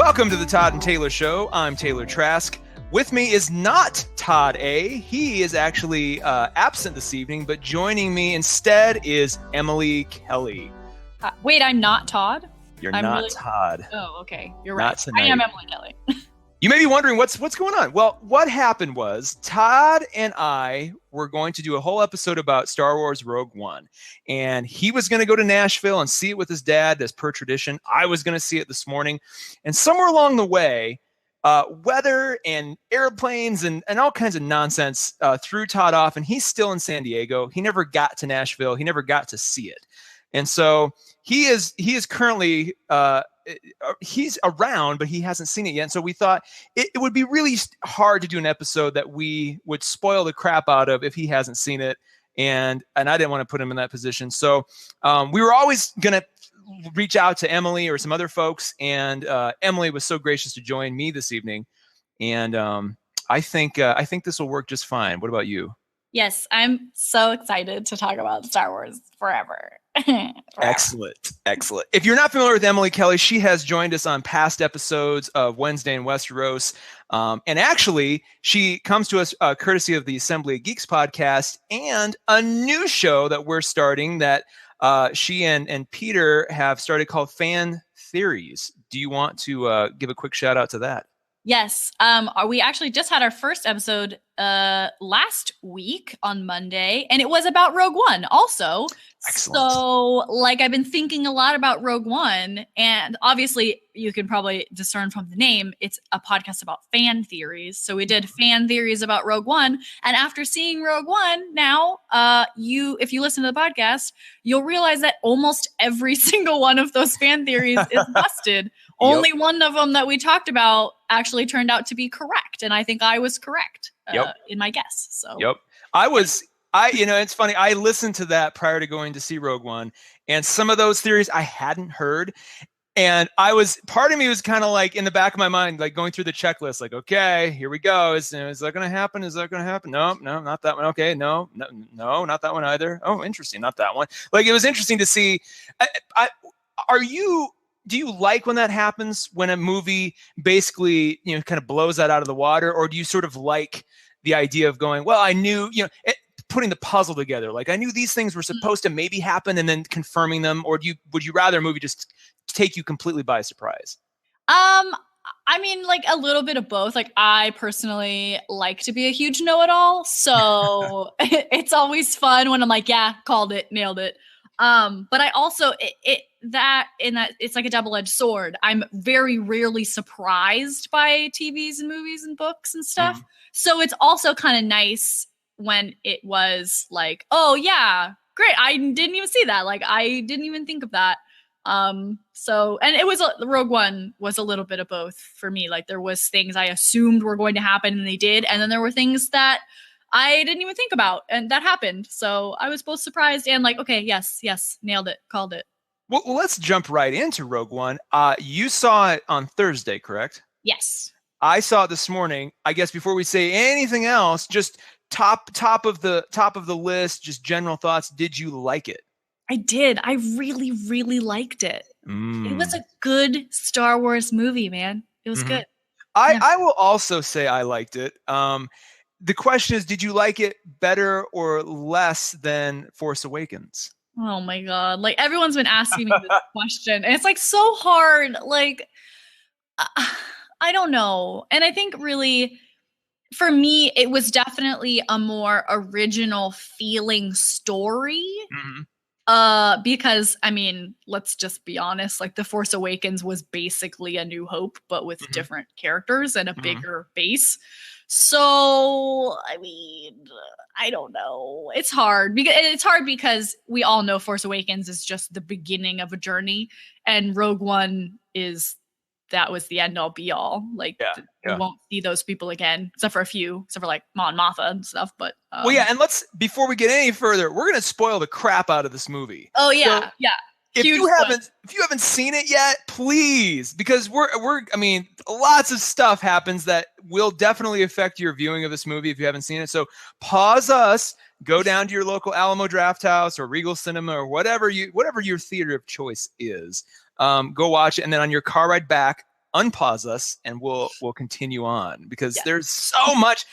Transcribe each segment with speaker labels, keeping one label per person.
Speaker 1: Welcome to the Todd and Taylor Show. I'm Taylor Trask. With me is not Todd A. He is actually absent this evening, but joining me instead is Emily Kelley.
Speaker 2: Wait, I'm not Todd?
Speaker 1: I'm not really... Todd.
Speaker 2: Oh, okay. You're right.
Speaker 1: Tonight.
Speaker 2: I am Emily Kelley.
Speaker 1: You may be wondering what's going on. Well, what happened was Todd and I were going to do a whole episode about Star Wars Rogue One. And he was going to go to Nashville and see it with his dad, as per tradition. I was going to see it this morning. And somewhere along the way, weather and airplanes and all kinds of nonsense threw Todd off. And he's still in San Diego. He never got to Nashville. He never got to see it. And so he is currently he's around, but he hasn't seen it yet. And so we thought it would be really hard to do an episode that we would spoil the crap out of if he hasn't seen it. And I didn't want to put him in that position. So we were always going to reach out to Emily or some other folks. And Emily was so gracious to join me this evening. And I think this will work just fine. What about you?
Speaker 2: Yes, I'm so excited to talk about Star Wars forever.
Speaker 1: Excellent. If you're not familiar with Emily Kelley, she has joined us on past episodes of Wednesday in Westeros. And actually, she comes to us courtesy of the Assembly of Geeks podcast and a new show that we're starting that she and Peter have started called Fan Theories. Do you want to give a quick shout out to that?
Speaker 2: Yes. We actually just had our first episode last week on Monday, and it was about Rogue One also.
Speaker 1: Excellent.
Speaker 2: So, I've been thinking a lot about Rogue One, and obviously you can probably discern from the name, it's a podcast about fan theories. So we did fan theories about Rogue One, and after seeing Rogue One, now if you listen to the podcast, you'll realize that almost every single one of those fan theories is busted. Only one of them that we talked about actually turned out to be correct. And I think I was correct in my guess. So it's funny. I listened to that prior to going to see Rogue One, and some of those theories I hadn't heard. And part of me was kind of like in the back of my mind, like going through the checklist, like, okay, here we go. Is that going to happen? Is that going to happen? No, not that one. Okay. No, not that one either. Oh, interesting. Not that one. Like, it was interesting to see. Do you like when that happens, when a movie basically, kind of blows that out of the water? Or do you sort of like the idea of going, well, I knew, putting the puzzle together? Like, I knew these things were supposed to maybe happen and then confirming them. Or would you rather a movie just take you completely by surprise? I mean, a little bit of both. I personally like to be a huge know-it-all. So it's always fun when I'm like, yeah, called it, nailed it. But I also, it's like a double-edged sword. I'm very rarely surprised by TVs and movies and books and stuff. So it's also kind of nice when it was like, oh yeah, great. I didn't even see that. I didn't even think of that. And it was Rogue One was a little bit of both for me. There was things I assumed were going to happen and they did. And then there were things that I didn't even think about and that happened. So I was both surprised and okay, yes, nailed it, called it.
Speaker 1: Well, let's jump right into Rogue One. You saw it on Thursday, correct?
Speaker 2: Yes. I
Speaker 1: saw it this morning. I guess before we say anything else, just top of the list, just general thoughts. Did you like it?
Speaker 2: I did. I really, really liked it. It was a good Star Wars movie, man. It was good.
Speaker 1: I will also say I liked it. The question is, did you like it better or less than Force Awakens?
Speaker 2: Oh my God. Everyone's been asking me this question. And it's so hard. I don't know. And I think really for me, it was definitely a more original feeling story. Because I mean, let's just be honest, The Force Awakens was basically A New Hope, but with different characters and a bigger base. So, I mean, I don't know. It's hard because we all know Force Awakens is just the beginning of a journey, and Rogue One that was the end all be all. We won't see those people again, except for a few, except for Mon Mothma and stuff. But
Speaker 1: and before we get any further, we're gonna spoil the crap out of this movie.
Speaker 2: Oh yeah, yeah.
Speaker 1: If you haven't seen it yet, please, because I mean, lots of stuff happens that will definitely affect your viewing of this movie if you haven't seen it. So pause us, go down to your local Alamo Drafthouse or Regal Cinema or whatever your theater of choice is. Go watch it, and then on your car ride back, unpause us and we'll continue on, because there's so much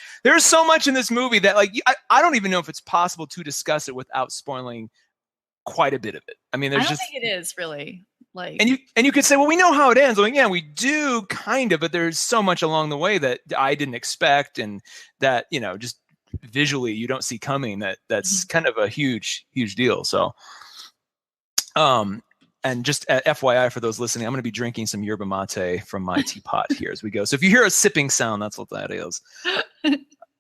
Speaker 1: in this movie that like I don't even know if it's possible to discuss it without spoiling quite a bit of it. I mean, there's
Speaker 3: I don't think it is really like,
Speaker 1: and you could say, well, we know how it ends. Like, yeah, we do kind of, but there's so much along the way that I didn't expect, and that, you know, just visually you don't see coming, that's kind of a huge deal. So and just FYI for those listening, I'm going to be drinking some yerba mate from my teapot here as we go. So if you hear a sipping sound, that's what that is.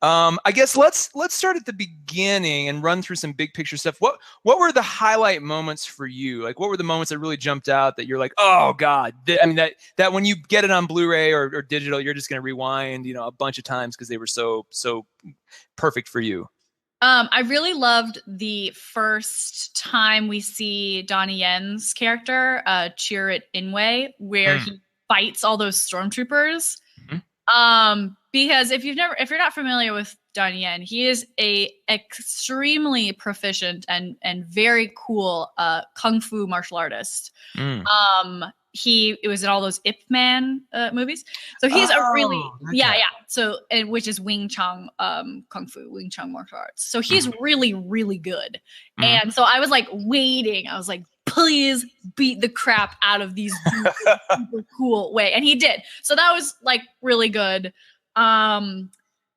Speaker 1: I guess let's start at the beginning and run through some big picture stuff. What were the highlight moments for you? Like, what were the moments that really jumped out that you're like, oh God, I mean, that when you get it on Blu-ray or digital, you're just going to rewind, you know, a bunch of times because they were so perfect for you.
Speaker 3: I really loved the first time we see Donnie Yen's character, Chirrut Inway, where he fights all those stormtroopers. Because if you're not familiar with Donnie Yen, he is a extremely proficient and very cool kung fu martial artist. He was in all those Ip Man movies. So he's a really So, which is Wing Chun kung fu, Wing Chun martial arts. So he's really, really good. And so I was like waiting. I was like, please beat the crap out of these dudes in a super cool way. And he did. So that was like really good. I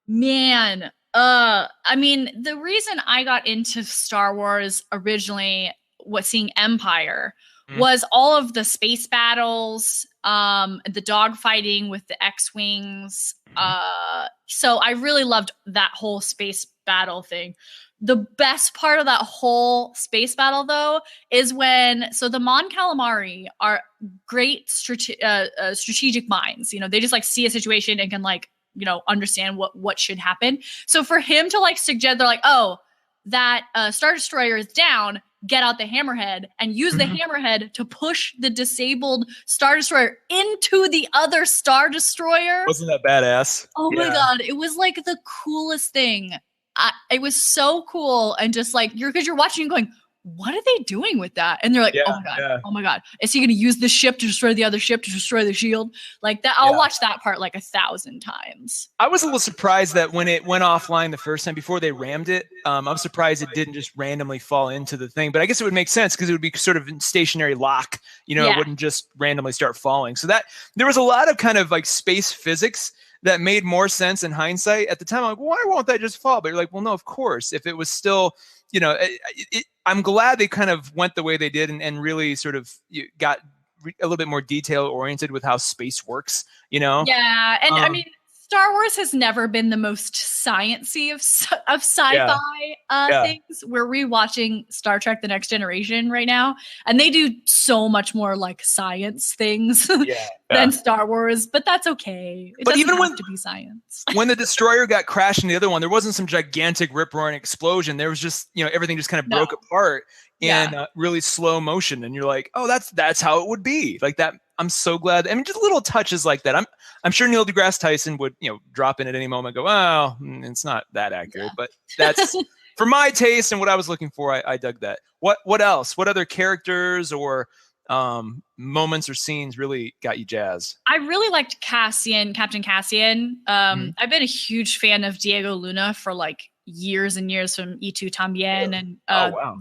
Speaker 3: mean, the reason I got into Star Wars originally was seeing Empire was all of the space battles, the dogfighting with the X-Wings. So I really loved that whole space battle thing. The best part of that whole space battle, though, is so the Mon Calamari are great strategic minds. You know, they just like see a situation and can like, you know, understand what should happen. So for him to like suggest, they're like, oh, that Star Destroyer is down, get out the hammerhead and use the hammerhead to push the disabled Star Destroyer into the other Star Destroyer.
Speaker 1: Wasn't that badass?
Speaker 3: Oh my God. It was like the coolest thing. It was so cool. And just like, because you're watching and going, what are they doing with that? And they're like, oh my God. Is he going to use the ship to destroy the other ship, to destroy the shield? Like that. I'll watch that part like 1,000 times.
Speaker 1: I was a little surprised that when it went offline the first time before they rammed it, I'm surprised it didn't just randomly fall into the thing. But I guess it would make sense because it would be sort of in stationary lock. You know, it wouldn't just randomly start falling. So that there was a lot of kind of like space physics that made more sense in hindsight. At the time, I'm like, why won't that just fall? But you're like, well, no, of course. If it was still, you know, I'm glad they kind of went the way they did and really sort of got a little bit more detail oriented with how space works, you know?
Speaker 3: Yeah. And I mean, Star Wars has never been the most sciencey of sci-fi things. We're rewatching Star Trek: The Next Generation right now, and they do so much more like science things than Star Wars. But that's okay. It doesn't have to be science.
Speaker 1: When the destroyer got crashed in the other one, there wasn't some gigantic rip-roaring explosion. There was just, you know, everything just kind of broke apart in really slow motion, and you're like, oh, that's how it would be like that. I'm so glad. I mean, just little touches like that. I'm sure Neil deGrasse Tyson would, you know, drop in at any moment, and go, oh, it's not that accurate, but that's for my taste and what I was looking for. I dug that. What else? What other characters or moments or scenes really got you jazzed?
Speaker 3: I really liked Captain Cassian. I've been a huge fan of Diego Luna for like years and years, from E2 Tambien and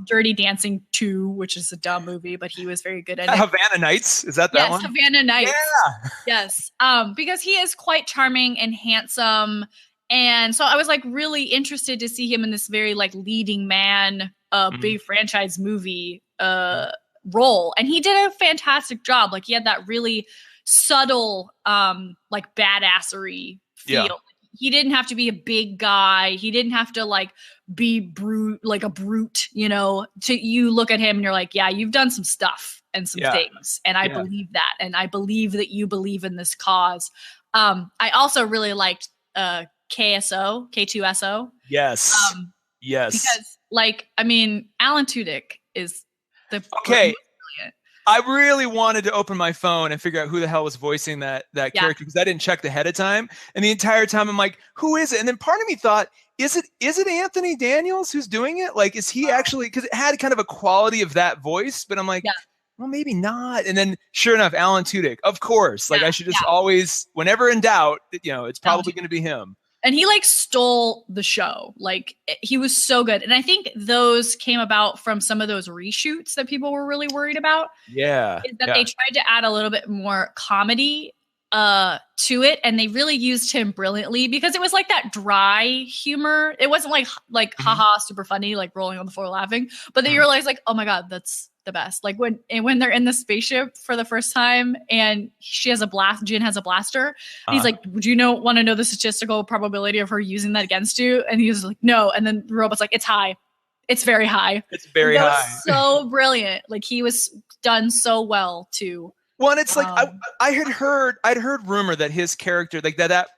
Speaker 3: Dirty Dancing 2, which is a dumb movie, but he was very good at it.
Speaker 1: Havana Nights, is that one?
Speaker 3: Yes, Havana Nights. Yeah. Yes. Because he is quite charming and handsome. And so I was like really interested to see him in this very like leading man, big franchise movie role. And he did a fantastic job. Like he had that really subtle like badassery feel. Yeah. He didn't have to be a big guy. He didn't have to like be a brute, you know, you look at him and you're like, yeah, you've done some stuff and some things. And I believe that. And I believe that you believe in this cause. I also really liked K2SO.
Speaker 1: Yes. Yes.
Speaker 3: Because like, I mean, Alan Tudyk is the
Speaker 1: brilliant. I really wanted to open my phone and figure out who the hell was voicing that character, because I didn't check ahead of time. And the entire time I'm like, who is it? And then part of me thought, is it Anthony Daniels who's doing it? Like, is he actually, because it had kind of a quality of that voice, but I'm like,
Speaker 2: well, maybe not. And then sure enough, Alan Tudyk, of course. Like I should just always, whenever in doubt, it's probably going to be him.
Speaker 3: And he like stole the show. Like he was so good. And I think those came about from some of those reshoots that people were really worried about.
Speaker 2: Yeah.
Speaker 3: Is that they tried to add a little bit more comedy to it, and they really used him brilliantly because it was like that dry humor. It wasn't like haha super funny, like rolling on the floor laughing, but then you realize like, oh my god, that's the best. Like when they're in the spaceship for the first time and Jin has a blaster, and he's like, would you want to know the statistical probability of her using that against you? And he was like, no. And then the robot's like, it's high. It's very high.
Speaker 2: It's very high.
Speaker 3: So brilliant. Like he was done so well too.
Speaker 2: Well, and it's like I'd heard rumor that his character, like that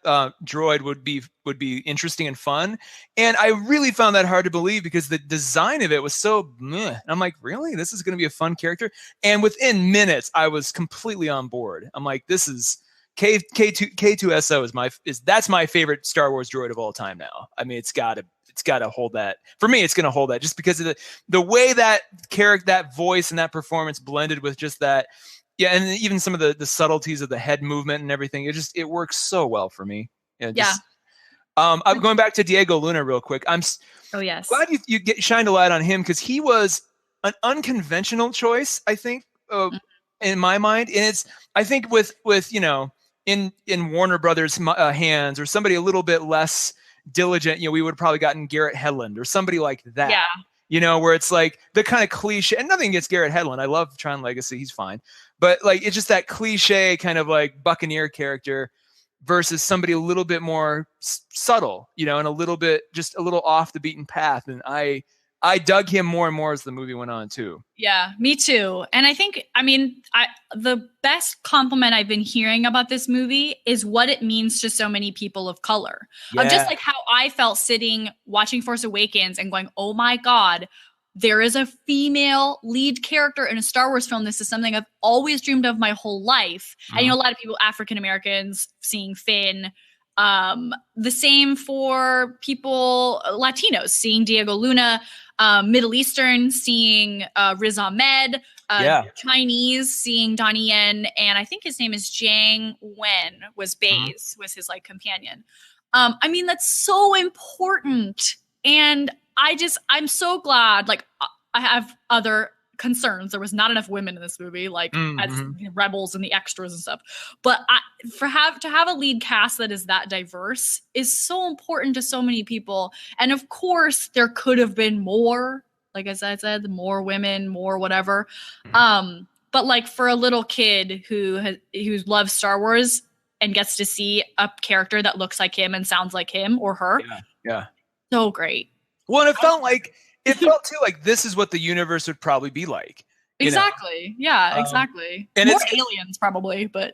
Speaker 2: droid would be interesting and fun, and I really found that hard to believe because the design of it was so meh. And I'm like, really, this is going to be a fun character? And within minutes, I was completely on board. I'm like, this is K2SO that's my favorite Star Wars droid of all time now. I mean, it's got to hold that. For me, it's going to hold that just because of the way that character, that voice, and that performance blended with just that. Yeah, and even some of the subtleties of the head movement and everything, it works so well for me. I'm going back to Diego Luna real quick. Glad you shined a light on him because he was an unconventional choice, I think, in my mind. And I think with in Warner Brothers hands or somebody a little bit less diligent, we would have probably gotten Garrett Hedlund or somebody like that. Yeah. Where it's like the kind of cliche, and nothing against Garrett Hedlund. I love Tron Legacy. He's fine. But like, it's just that cliche kind of like Buccaneer character versus somebody a little bit more subtle, and a little bit, just a little off the beaten path. And I dug him more and more as the movie went on too. Yeah,
Speaker 3: me too. And I think, the best compliment I've been hearing about this movie is what it means to so many people of color. Of just like how I felt sitting watching Force Awakens and going, oh my God, there is a female lead character in a Star Wars film. This is something I've always dreamed of my whole life. And a lot of people, African Americans, seeing Finn. The same for people, Latinos, seeing Diego Luna, Middle Eastern, seeing Riz Ahmed, Chinese, seeing Donnie Yen, and I think his name is Jiang Wen, was Baze, was his like companion. That's so important. And I'm so glad, like I have other concerns. There was not enough women in this movie, like as rebels and the extras and stuff. But to have a lead cast that is that diverse is so important to so many people. And of course, there could have been more. Like as I said, more women, more whatever. But like for a little kid who loves Star Wars and gets to see a character that looks like him and sounds like him or her, so great.
Speaker 2: Well, and it felt too like this is what the universe would probably be like.
Speaker 3: Exactly. Yeah, exactly. And more aliens probably, but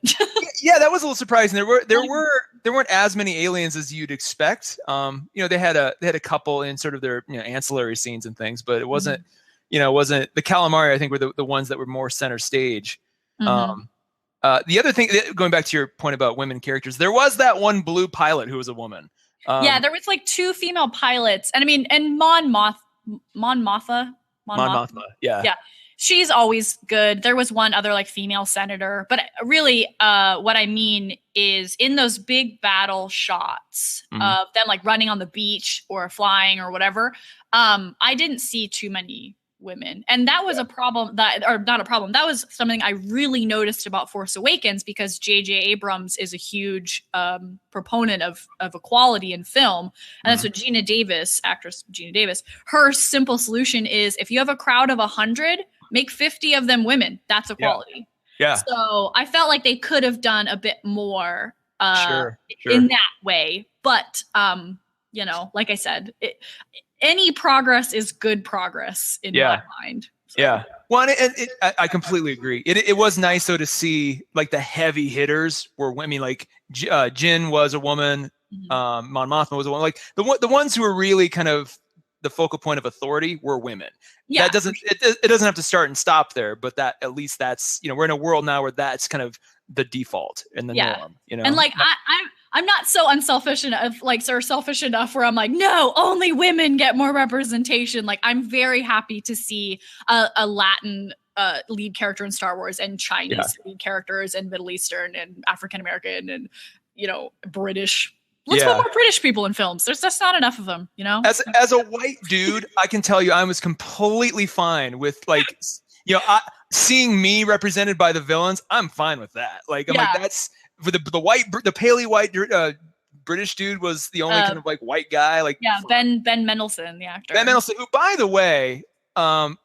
Speaker 2: yeah, that was a little surprising. There weren't as many aliens as you'd expect. They had a couple in sort of their ancillary scenes and things, but it wasn't the calamari. I think were the ones that were more center stage. The other thing, going back to your point about women characters, there was that one blue pilot who was a woman.
Speaker 3: There was like 2 female pilots, and Mon Mothma. Yeah. She's always good. There was one other like female senator, but really what I mean is in those big battle shots of them like running on the beach or flying or whatever, I didn't see too many women. And that was a problem that was something I really noticed about Force Awakens because J.J. Abrams is a huge proponent of equality in film. And that's what actress Gina Davis, her simple solution is if you have a crowd of 100, make 50 of them women. That's equality.
Speaker 2: Yeah.
Speaker 3: So I felt like they could have done a bit more in that way. But, like I said, any progress is good progress in my mind. So.
Speaker 2: Yeah. Well, I completely agree. It was nice though to see like the heavy hitters were women. Like Jin was a woman. Mon Mothma was a woman. Like the ones who were really kind of the focal point of authority were women. Yeah. That doesn't have to start and stop there, but that at least that's we're in a world now where that's kind of the default and the norm. And like I'm not so unselfish enough, selfish enough where I'm like, no, only women get more representation. Like I'm very happy to see a Latin
Speaker 3: lead character in Star Wars and Chinese lead characters and Middle Eastern and African American and, you know, British. Let's put more British people in films. There's just not enough of them, you know?
Speaker 2: As a white dude, I can tell you I was completely fine with, like, you know, seeing me represented by the villains. I'm fine with that. Like, I'm like, that's for the paley white British dude was the only kind of like white guy. Like,
Speaker 3: Ben Mendelsohn, the actor.
Speaker 2: Ben Mendelsohn, who, by the way, and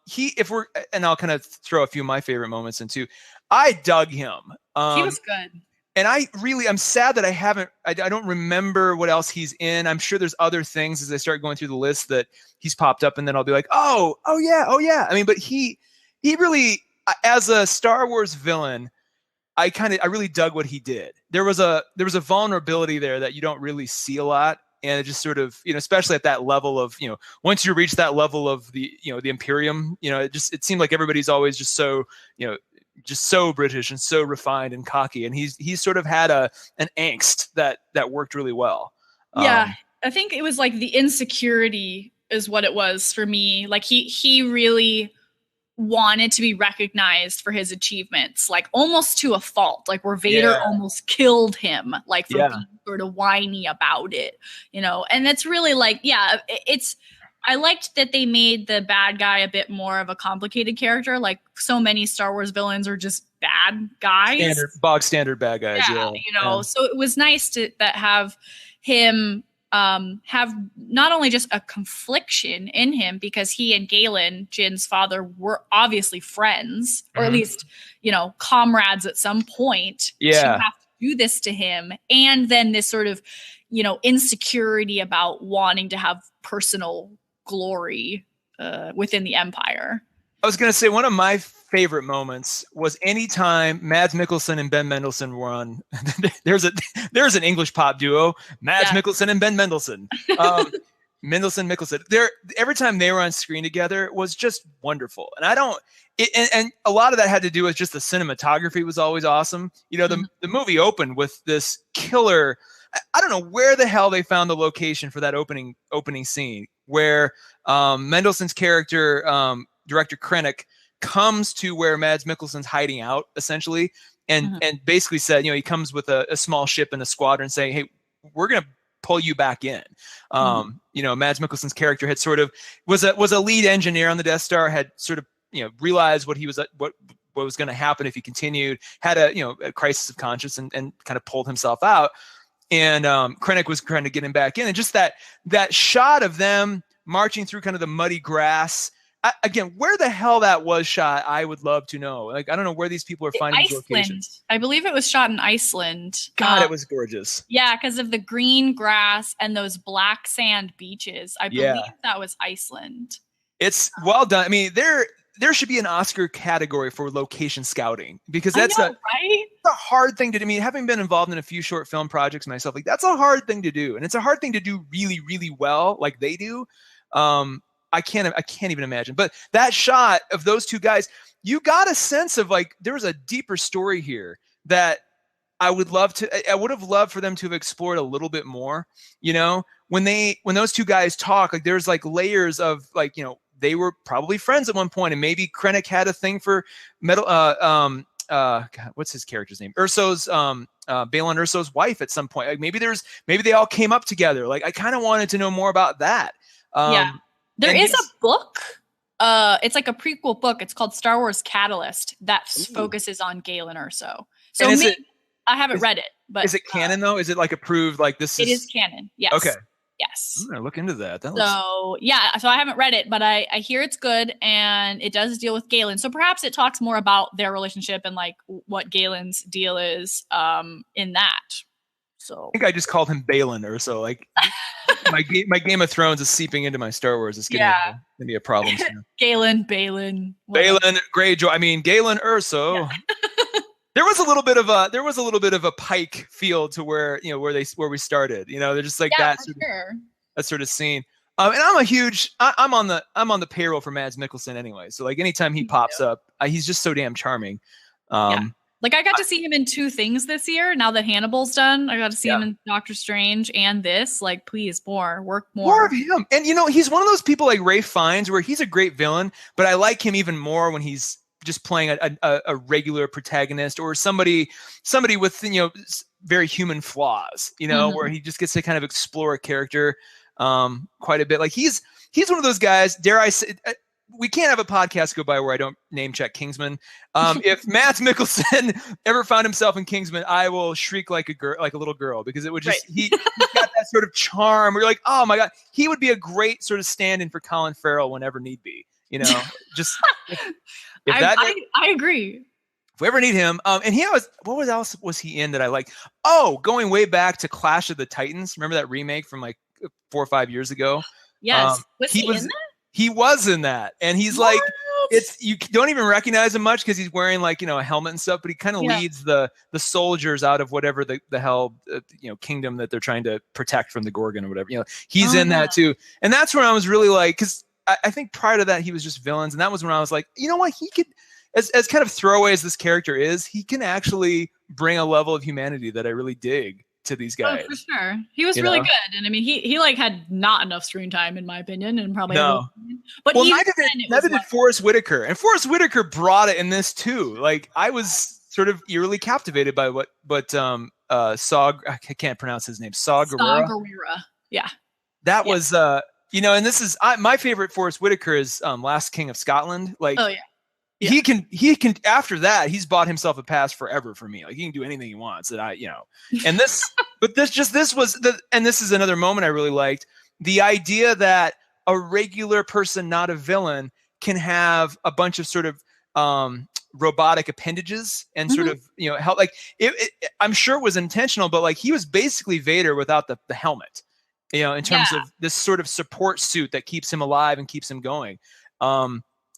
Speaker 2: I'll kind of throw a few of my favorite moments in too. I dug him.
Speaker 3: He was good.
Speaker 2: And I'm sad that I don't remember what else he's in. I'm sure there's other things as I start going through the list that he's popped up, and then I'll be like, oh yeah. I mean, but he really, as a Star Wars villain, I really dug what he did. There was a vulnerability there that you don't really see a lot. And it just sort of, you know, especially at that level of, you know, once you reach that level of the, you know, the Imperium, you know, it seemed like everybody's always just so, you know, just so British and so refined and cocky. And he's sort of had an angst that worked really well.
Speaker 3: Yeah. I think it was like the insecurity is what it was for me. Like he really wanted to be recognized for his achievements, like almost to a fault, like where Vader almost killed him, like for being sort of whiny about it, you know? And it's really like, I liked that they made the bad guy a bit more of a complicated character. Like so many Star Wars villains are just bad guys.
Speaker 2: Bog standard bad guys. Yeah.
Speaker 3: You know, so it was nice to have him have not only just a confliction in him, because he and Galen, Jin's father, were obviously friends, or at least, you know, comrades at some point, to have to do this to him. And then this sort of, you know, insecurity about wanting to have personal glory within the Empire.
Speaker 2: I was going to say one of my favorite moments was anytime Mads Mikkelsen and Ben Mendelsohn were on. there's an English pop duo, Mads Mikkelsen and Ben Mendelsohn. Mikkelsen. Every time they were on screen together was just wonderful. And and a lot of that had to do with just the cinematography was always awesome. You know, the movie opened with this killer. I don't know where the hell they found the location for that opening scene where Mendelsohn's character, Director Krennic, comes to where Mads Mikkelsen's hiding out, essentially, and basically said, you know, he comes with a small ship and a squadron saying, hey, we're going to pull you back in. You know, Mads Mikkelsen's character had sort of was a lead engineer on the Death Star, had sort of, you know, realized what was going to happen if he continued, had a crisis of conscience and kind of pulled himself out. And Krennic was trying to get him back in. And just that shot of them marching through kind of the muddy grass, again, where the hell that was shot, I would love to know. Like, I don't know where these people are finding these locations.
Speaker 3: I believe it was shot in Iceland.
Speaker 2: God, it was gorgeous.
Speaker 3: Yeah, because of the green grass and those black sand beaches. I believe that was Iceland.
Speaker 2: It's well done. I mean, there should be an Oscar category for location scouting, because that's a hard thing to do. I mean, having been involved in a few short film projects myself, like that's a hard thing to do. And it's a hard thing to do really, really well, like they do. I can't even imagine. But that shot of those two guys, you got a sense of like there was a deeper story here that I would have loved for them to have explored a little bit more. You know, when those two guys talk, like there's like layers of like, you know, they were probably friends at one point, and maybe Krennic had a thing for God, what's his character's name? Urso's Balin Urso's wife at some point. Like maybe they all came up together. Like I kind of wanted to know more about that.
Speaker 3: There is a book. It's like a prequel book. It's called Star Wars Catalyst that focuses on Galen Erso. So I haven't read it, but
Speaker 2: is it canon though? Is it like approved? Like this?
Speaker 3: It is canon. Yes.
Speaker 2: Okay.
Speaker 3: Yes.
Speaker 2: I'm gonna look into that.
Speaker 3: So I haven't read it, but I hear it's good, and it does deal with Galen. So perhaps it talks more about their relationship and like what Galen's deal is in that. So
Speaker 2: I think I just called him Balin Urso. Like my Game of Thrones is seeping into my Star Wars. It's gonna be a problem soon.
Speaker 3: Balin
Speaker 2: Greyjoy. I mean Galen Urso. Yeah. There was a little bit of a Pike feel to where, you know, where we started. You know, they're just like that sort of scene. And I'm on the payroll for Mads Mikkelsen anyway. So like anytime he pops up, he's just so damn charming.
Speaker 3: Like I got to see him in 2 things this year. Now that Hannibal's done, I got to see him in Doctor Strange and this. Like, please, work more.
Speaker 2: More of him. And you know, he's one of those people like Ralph Fiennes, where he's a great villain, but I like him even more when he's just playing a regular protagonist or somebody with, you know, very human flaws, you know, where he just gets to kind of explore a character quite a bit. Like he's one of those guys, dare I say, we can't have a podcast go by where I don't name check Kingsman. If Mads Mikkelsen ever found himself in Kingsman, I will shriek like a little girl, because it would just, he's got that sort of charm where you're like, oh my God, he would be a great sort of stand-in for Colin Farrell whenever need be, you know, just
Speaker 3: I agree.
Speaker 2: If we ever need him. And what else was he in that I liked? Oh, going way back to Clash of the Titans. Remember that remake from like 4 or 5 years ago?
Speaker 3: Yes. Was he in that?
Speaker 2: He was in that, and he's like, you don't even recognize him much because he's wearing like, you know, a helmet and stuff, but he kind of leads the soldiers out of whatever the hell, you know, kingdom that they're trying to protect from the Gorgon or whatever. You know, he's in that too, and that's when I was really like, because I think prior to that he was just villains, and that was when I was like, you know what, he could, as kind of throwaway as this character is, he can actually bring a level of humanity that I really dig to these guys.
Speaker 3: Oh, for sure. He was really good. And I mean, he like had not enough screen time in my opinion, and probably but
Speaker 2: neither did Forrest Whitaker. And Forrest Whitaker brought it in this too. Like I was sort of eerily captivated by what I can't pronounce his name. Saw Gerrera.
Speaker 3: Yeah.
Speaker 2: That was you know, and this is my favorite Forrest Whitaker is Last King of Scotland. Like he can after that he's bought himself a pass forever for me. Like he can do anything he wants that I, you know. And this but this was and this is another moment I really liked, the idea that a regular person, not a villain, can have a bunch of sort of robotic appendages and sort of, you know, help. Like I'm sure it was intentional, but like he was basically Vader without the helmet, you know, in terms of this sort of support suit that keeps him alive and keeps him going.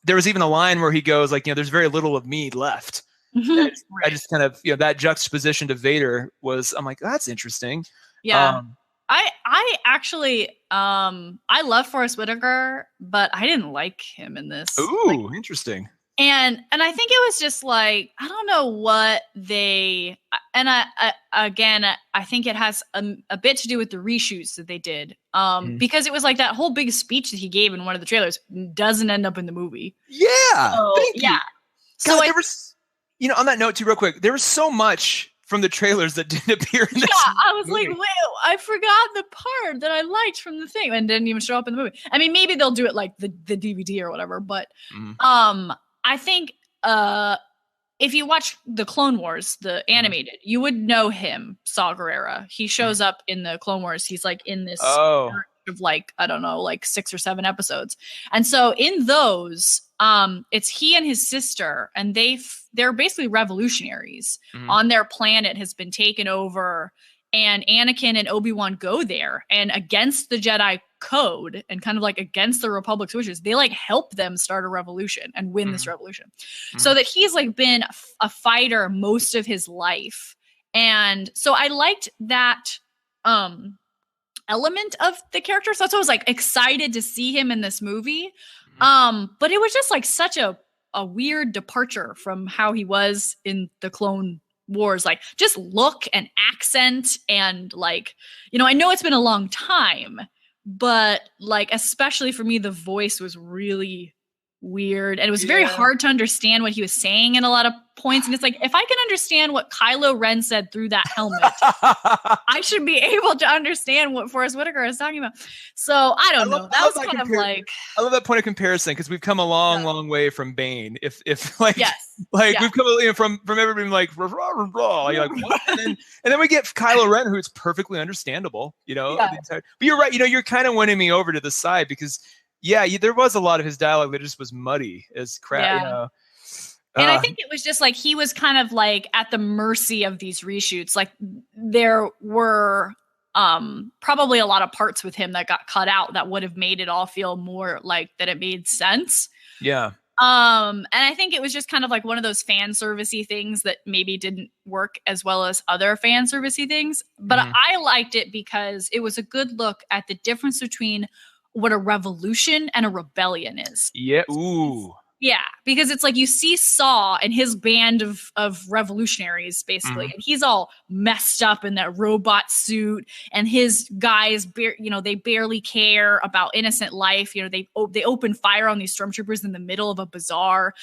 Speaker 2: There was even a line where he goes like, you know, there's very little of me left. I just kind of, you know, that juxtaposition to Vader was, I'm like, that's interesting.
Speaker 3: Yeah. I actually, I love Forrest Whitaker, but I didn't like him in this.
Speaker 2: Ooh, interesting.
Speaker 3: And I think it was just like, I don't know what they, and I think it has a bit to do with the reshoots that they did. Because it was like that whole big speech that he gave in one of the trailers doesn't end up in the movie.
Speaker 2: Yeah.
Speaker 3: So, yeah.
Speaker 2: God, there was, you know, on that note too, real quick, there was so much from the trailers that didn't appear in this
Speaker 3: I was
Speaker 2: movie.
Speaker 3: like, wait, I forgot the part that I liked from the thing and didn't even show up in the movie. I mean, maybe they'll do it like the DVD or whatever, but I think if you watch the Clone Wars, the animated, you would know him, Saw Gerrera. He shows up in the Clone Wars. He's like in this of like, I don't know, like 6 or 7 episodes. And so in those, it's he and his sister, and they're basically revolutionaries. On their planet has been taken over, and Anakin and Obi-Wan go there, and against the Jedi code and kind of like against the Republic's wishes, they like help them start a revolution and win this revolution. So that he's like been a fighter most of his life. And so I liked that element of the character. So that's why I was like excited to see him in this movie. But it was just like such a weird departure from how he was in the Clone Wars, like just look and accent and like, you know, I know it's been a long time, but like, especially for me, the voice was really weird, and it was very hard to understand what he was saying in a lot of points. And it's like, if I can understand what Kylo Ren said through that helmet, I should be able to understand what Forrest Whitaker is talking about. So I don't know. That was kind of like,
Speaker 2: I love that point of comparison, because we've come a long way from Bane. If like, we've come, you know, from everybody being like, rah, rah, rah, rah. You're like, what? And then we get Kylo Ren, who's perfectly understandable, you know. But you're right. You know, you're kind of winning me over to the side, because there was a lot of his dialogue that just was muddy as crap, you know.
Speaker 3: And I think it was just like he was kind of like at the mercy of these reshoots. Like there were probably a lot of parts with him that got cut out that would have made it all feel more like that it made sense.
Speaker 2: Yeah.
Speaker 3: And I think it was just kind of like one of those fan servicey things that maybe didn't work as well as other fan servicey things. But I liked it because it was a good look at the difference between what a revolution and a rebellion is.
Speaker 2: Yeah. Ooh.
Speaker 3: Yeah, because it's like you see Saw and his band of revolutionaries, basically, and he's all messed up in that robot suit, and his guys, they barely care about innocent life. They open fire on these stormtroopers in the middle of a bazaar.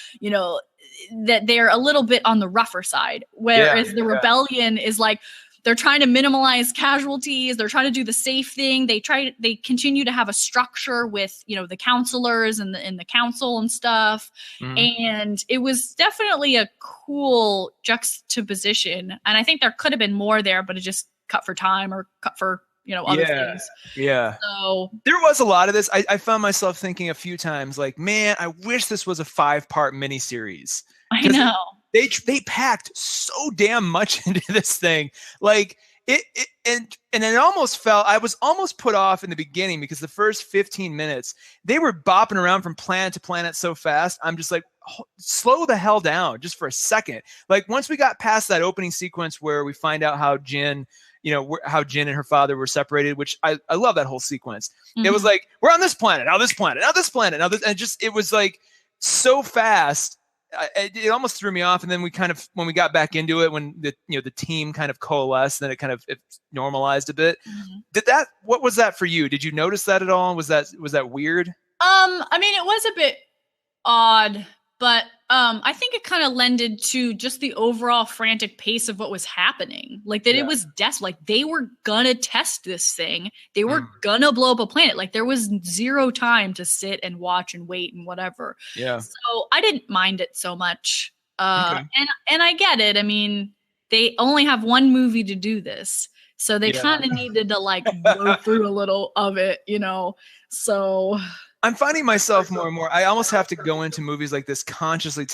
Speaker 3: That they're a little bit on the rougher side, whereas the rebellion is like, they're trying to minimize casualties. They're trying to do the safe thing. They continue to have a structure with, the counselors and the council and stuff. And it was definitely a cool juxtaposition. And I think there could have been more there, but it just cut for time or cut for, other things.
Speaker 1: Yeah.
Speaker 3: So
Speaker 1: there was a lot of this. I found myself thinking a few times like, man, I wish this was a 5-part miniseries.
Speaker 3: I know.
Speaker 1: They packed so damn much into this thing. Like it almost felt, I was almost put off in the beginning because the first 15 minutes, they were bopping around from planet to planet so fast. I'm just like, slow the hell down just for a second. Like once we got past that opening sequence where we find out how Jin and her father were separated, which I love that whole sequence. It was like, we're on this planet, now this planet, now this planet, now this, and it was like so fast. It almost threw me off, and then when we got back into it, when the team kind of coalesced, then it normalized a bit. What was that for you? Did you notice that at all? Was that weird?
Speaker 3: I mean, it was a bit odd, but I think it kind of lended to just the overall frantic pace of what was happening. Like that, it was like they were gonna test this thing. They were gonna blow up a planet. Like there was zero time to sit and watch and wait and whatever.
Speaker 1: Yeah.
Speaker 3: So I didn't mind it so much.
Speaker 1: Okay.
Speaker 3: And I get it. I mean, they only have one movie to do this, so they kind of needed to like go through a little of it, So
Speaker 1: I'm finding myself more and more, I almost have to go into movies like this consciously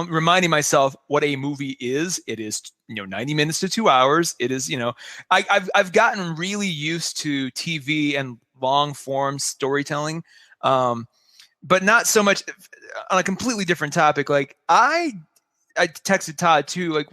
Speaker 1: reminding myself what a movie is. It is, 90 minutes to 2 hours. It is, I've gotten really used to TV and long form storytelling, but not so much on a completely different topic. Like I texted Todd too, like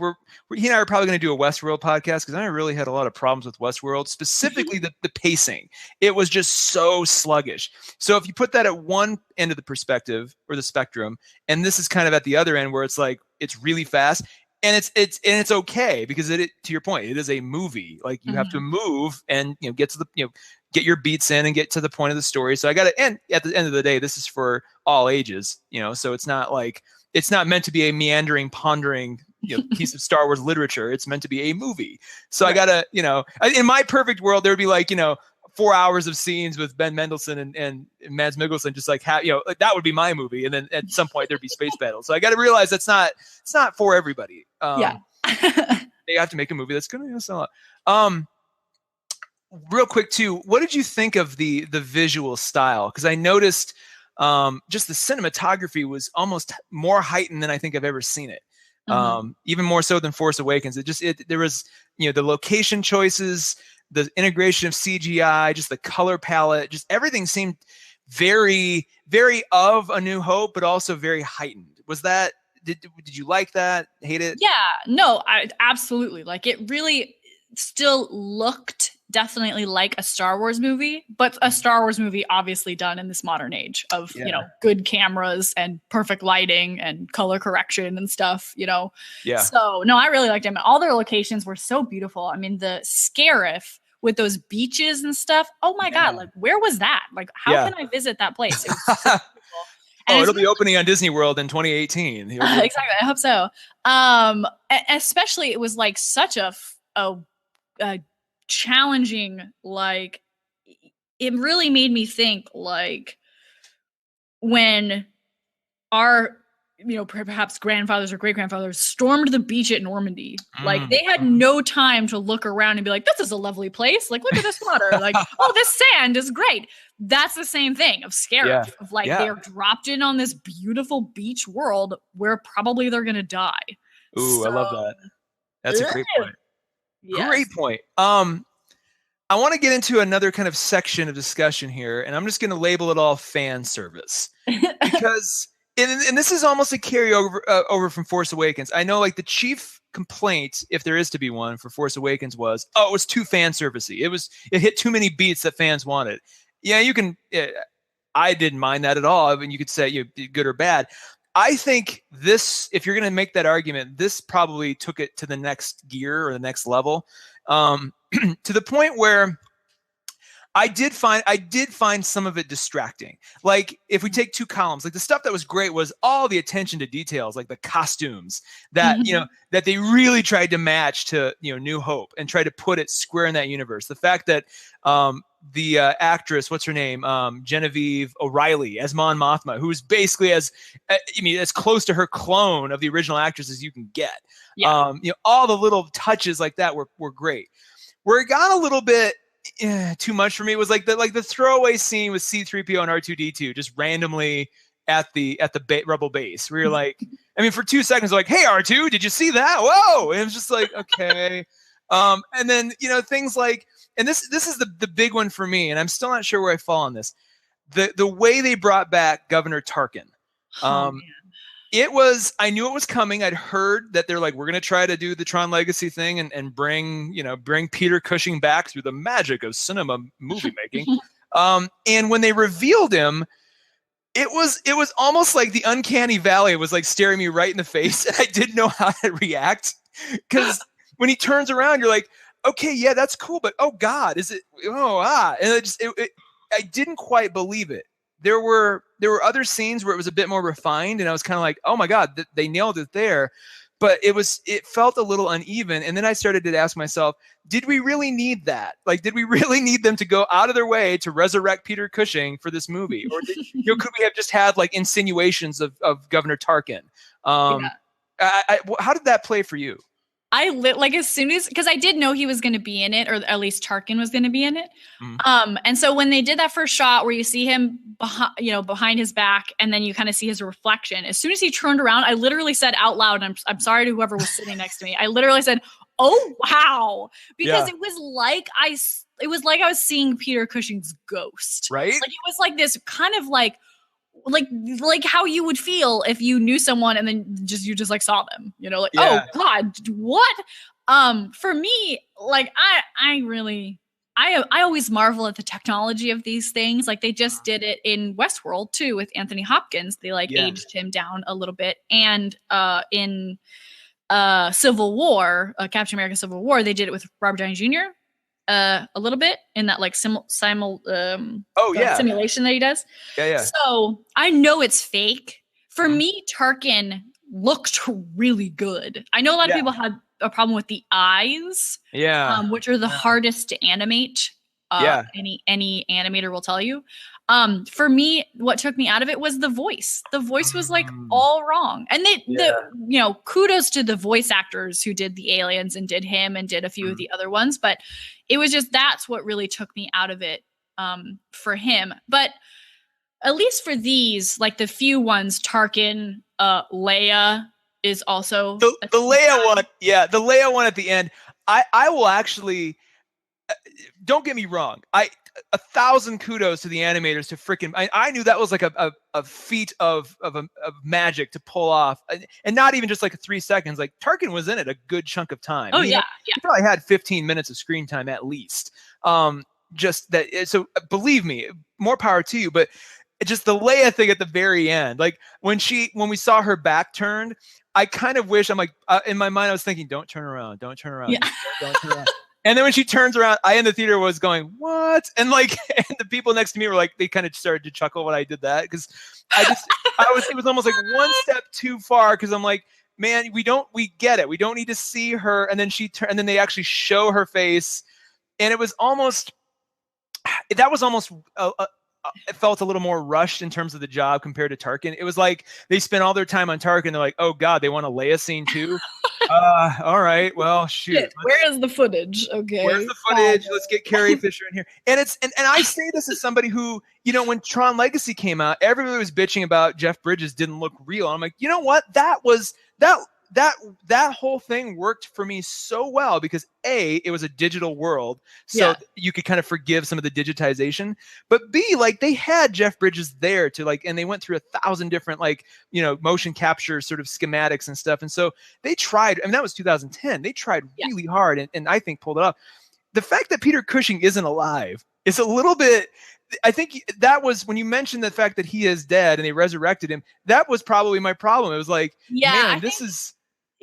Speaker 1: he and I are probably going to do a Westworld podcast because I really had a lot of problems with Westworld, specifically the pacing. It was just so sluggish. So if you put that at one end of the perspective or the spectrum, and this is kind of at the other end where it's like, it's really fast and it's okay because to your point, it is a movie. Like you have to move and, get to the, get your beats in and get to the point of the story. So and at the end of the day, this is for all ages, so it's not like, it's not meant to be a meandering, pondering, piece of Star Wars literature. It's meant to be a movie. So I gotta, in my perfect world, there would be like, 4 hours of scenes with Ben Mendelsohn and Mads Mikkelsen, just like that would be my movie. And then at some point there'd be space battles. So I got to realize it's not for everybody. They have to make a movie that's going to sell out. Real quick too, what did you think of the visual style? Because I noticed just the cinematography was almost more heightened than I think I've ever seen it. Even more so than Force Awakens. There was, the location choices, the integration of CGI, just the color palette, just everything seemed very, very of A New Hope, but also very heightened. Was that, did you like that? Hate it?
Speaker 3: Yeah, no, I absolutely. Like it really still looked definitely like a Star Wars movie, but a Star Wars movie obviously done in this modern age of, good cameras and perfect lighting and color correction and stuff, Yeah. So no, I really liked them. All their locations were so beautiful. I mean, the Scarif with those beaches and stuff. Oh my God. Like where was that? Like how can I visit that place? It was so beautiful.
Speaker 1: And it'll be opening on Disney World in 2018.
Speaker 3: Exactly. I hope so. Especially it was like such a challenging, like it really made me think like when our perhaps grandfathers or great grandfathers stormed the beach at Normandy, like they had no time to look around and be like, this is a lovely place, like look at this water, like oh, this sand is great. That's the same thing of Scarif, of like they're dropped in on this beautiful beach world where probably they're gonna die.
Speaker 1: I love that. That's a great point.
Speaker 3: Yes.
Speaker 1: Great point. I want to get into another kind of section of discussion here, and I'm just going to label it all fan service because, and this is almost a carryover over from Force Awakens. I know, like the chief complaint, if there is to be one, for Force Awakens was, it was too fan servicey. It hit too many beats that fans wanted. Yeah, you can. I didn't mind that at all. I mean, you could say good or bad.
Speaker 2: I think this, if you're going to make that argument, this probably took it to the next gear or the next level, to the point where I did find some of it distracting. Like if we take two columns, like the stuff that was great was all the attention to details, like the costumes that, that they really tried to match to, New Hope and try to put it square in that universe. The fact that the actress, what's her name? Genevieve O'Reilly as Mon Mothma, who's basically as close to her clone of the original actress as you can get. Yeah. All the little touches like that were great. Where it got a little bit too much for me was like the throwaway scene with C-3PO and R2-D2 just randomly at the rebel base, where you're like, for 2 seconds, like, hey R2, did you see that? Whoa! And it was just like, okay. And then things like, and this is the big one for me, and I'm still not sure where I fall on this. The way they brought back Governor Tarkin. I knew it was coming. I'd heard that they're like, we're going to try to do the Tron Legacy thing and bring Peter Cushing back through the magic of cinema movie making. And when they revealed him, it was almost like the uncanny valley was like staring me right in the face, and I didn't know how to react, because when he turns around, you're like, okay, yeah, that's cool, but oh God, is it? And I didn't quite believe it. There were other scenes where it was a bit more refined, and I was kind of like, oh my God, they nailed it there. But it felt a little uneven. And then I started to ask myself, did we really need that? Like, did we really need them to go out of their way to resurrect Peter Cushing for this movie? Or could we have just had like insinuations of Governor Tarkin? How did that play for you?
Speaker 3: As soon as, because I did know he was going to be in it, or at least Tarkin was going to be in it. And so when they did that first shot where you see him behind his back, and then you kind of see his reflection, as soon as he turned around, I literally said out loud, and I'm sorry to whoever was sitting next to me, I literally said, oh wow, because it was like I was seeing Peter Cushing's ghost, right? Like it was like this kind of like how you would feel if you knew someone and then you just like saw them, oh God, what? For me, like I always marvel at the technology of these things. Like they just did it in Westworld too with Anthony Hopkins. They aged him down a little bit, and in Civil War, Captain America: Civil War, they did it with Robert Downey Jr. A little bit in that like simulation that he does. So I know it's fake. For me, Tarkin looked really good. I know a lot of people had a problem with the eyes, which are the hardest to animate. Any animator will tell you. For me, what took me out of it was the voice. The voice was like all wrong. And kudos to the voice actors who did the aliens and did him and did a few of the other ones. But it was just, that's what really took me out of it for him. But at least for these, like the few ones, Tarkin, Leia is also
Speaker 2: the Leia one. Yeah, the Leia one at the end. I will actually, don't get me wrong. 1,000 kudos to the animators to freaking. I knew that was like a feat of magic to pull off, and not even just like 3 seconds. Like Tarkin was in it a good chunk of time.
Speaker 3: He
Speaker 2: probably had 15 minutes of screen time at least. Just that. So believe me, more power to you. But just the Leia thing at the very end, like when we saw her back turned, I kind of wish, I'm like in my mind I was thinking, don't turn around, don't turn around, don't turn around. And then when she turns around, I in the theater was going, what? And and the people next to me were like, they kind of started to chuckle when I did that, because it was almost like one step too far, because I'm like, man, we get it. We don't need to see her. And then and then they actually show her face, and it was almost, it felt a little more rushed in terms of the job compared to Tarkin. It was like they spent all their time on Tarkin. They're like, oh God, they want a Leia scene too. All right, well, shoot.
Speaker 3: Where is the footage? Okay,
Speaker 2: where's the footage? Let's get Carrie Fisher in here. And I say this as somebody who, when Tron Legacy came out, everybody was bitching about Jeff Bridges didn't look real. I'm like, you know what? That whole thing worked for me so well, because A, it was a digital world, so you could kind of forgive some of the digitization, but B, like they had Jeff Bridges there to and they went through 1,000 different motion capture sort of schematics and stuff, and so they tried. I mean, that was 2010. They tried really hard, and I think pulled it off. The fact that Peter Cushing isn't alive is a little bit. I think that was when you mentioned the fact that he is dead and they resurrected him. That was probably my problem. It was like, man, this is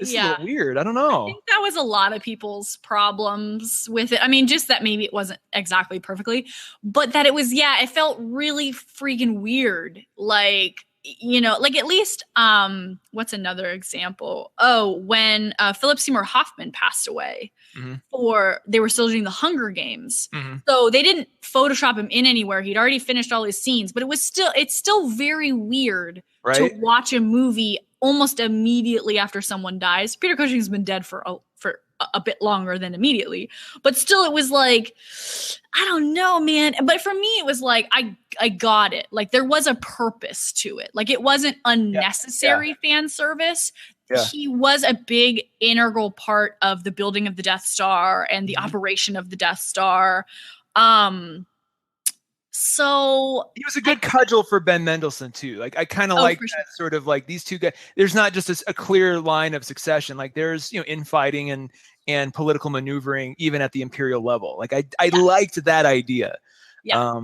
Speaker 2: a little weird. I don't know.
Speaker 3: I think that was a lot of people's problems with it. I mean, just that maybe it wasn't exactly perfectly, but that it was, it felt really freaking weird. Like, you know, like at least, what's another example? Oh, when Philip Seymour Hoffman passed away, they were still doing the Hunger Games. So they didn't Photoshop him in anywhere. He'd already finished all his scenes, but it's still very weird to watch a movie almost immediately after someone dies. Peter Cushing's been dead for a bit longer than immediately, but still it was like, I don't know, man. But for me, it was like, I got it. Like there was a purpose to it. Like it wasn't unnecessary fan service. Yeah. He was a big integral part of the building of the Death Star and the operation of the Death Star. So
Speaker 2: he was a good cudgel for Ben Mendelsohn too. Like I kind of like that sort of like these two guys. There's not just a clear line of succession. Like there's infighting and political maneuvering even at the imperial level. Like I liked that idea. Yeah.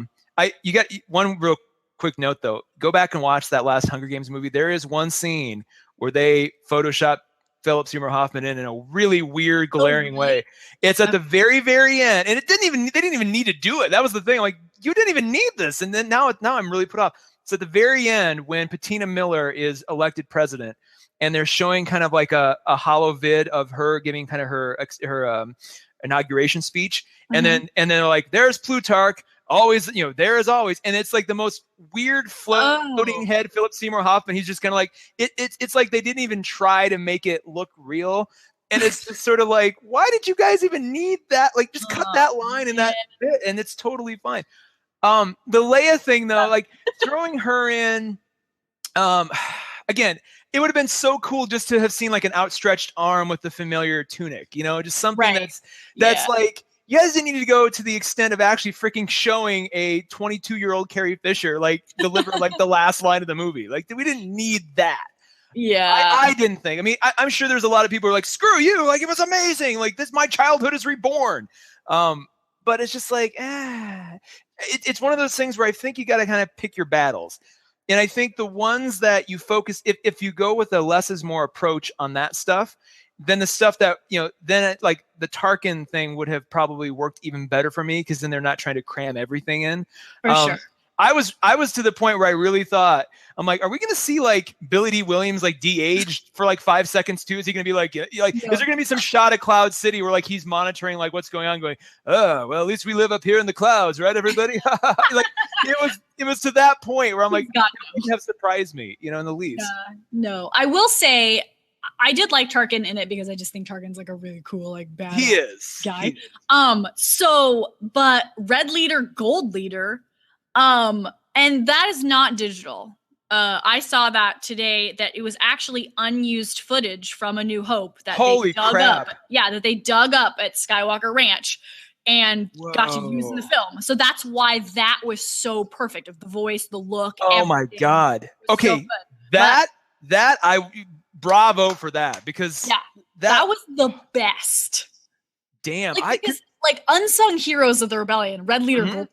Speaker 2: You got one real quick note though. Go back and watch that last Hunger Games movie. There is one scene where they Photoshop Philip Seymour Hoffman in a really weird, glaring way. It's at the very, very end, and they didn't even need to do it. That was the thing. Like you didn't even need this, and then now I'm really put off. So at the very end, when Patina Miller is elected president, and they're showing kind of like a hollow vid of her giving kind of her inauguration speech, and then they're like, "There's Plutarch." Always, there as always, and it's like the most weird floating head Philip Seymour Hoffman. He's just kind of like it's like they didn't even try to make it look real, and it's just sort of like, why did you guys even need that? Like, just cut that line and that bit, and it's totally fine. The Leia thing though, like throwing her in, again, it would have been so cool just to have seen like an outstretched arm with the familiar tunic, just something that's like. You guys didn't need to go to the extent of actually freaking showing a 22-year-old Carrie Fisher like deliver like the last line of the movie. Like we didn't need that.
Speaker 3: Yeah,
Speaker 2: I didn't think. I mean, I'm sure there's a lot of people who are like, screw you. Like it was amazing. Like my childhood is reborn. But it's just like, it's one of those things where I think you got to kind of pick your battles. And I think the ones that you focus, if you go with a less is more approach on that stuff, then the stuff that, like the Tarkin thing would have probably worked even better for me because then they're not trying to cram everything in.
Speaker 3: For sure.
Speaker 2: I was to the point where I really thought, I'm like, are we going to see like Billy D. Williams like de-aged for like 5 seconds too? Is he going to be like, is there going to be some shot of Cloud City where like he's monitoring like what's going on, going, oh, well, at least we live up here in the clouds, right, everybody? Like it was to that point where I'm like, you have surprised me, in the least.
Speaker 3: No, I will say, I did like Tarkin in it because I just think Tarkin's like a really cool, like bad guy. But Red Leader, Gold Leader, and that is not digital. I saw that today that it was actually unused footage from A New Hope that they dug up. Yeah, that they dug up at Skywalker Ranch and got to use in the film. So that's why that was so perfect of the voice, the look.
Speaker 2: Oh my God. Okay. So bravo for that because
Speaker 3: that was the best.
Speaker 2: Damn.
Speaker 3: Because unsung heroes of the rebellion, Red Leader, Gold Leader,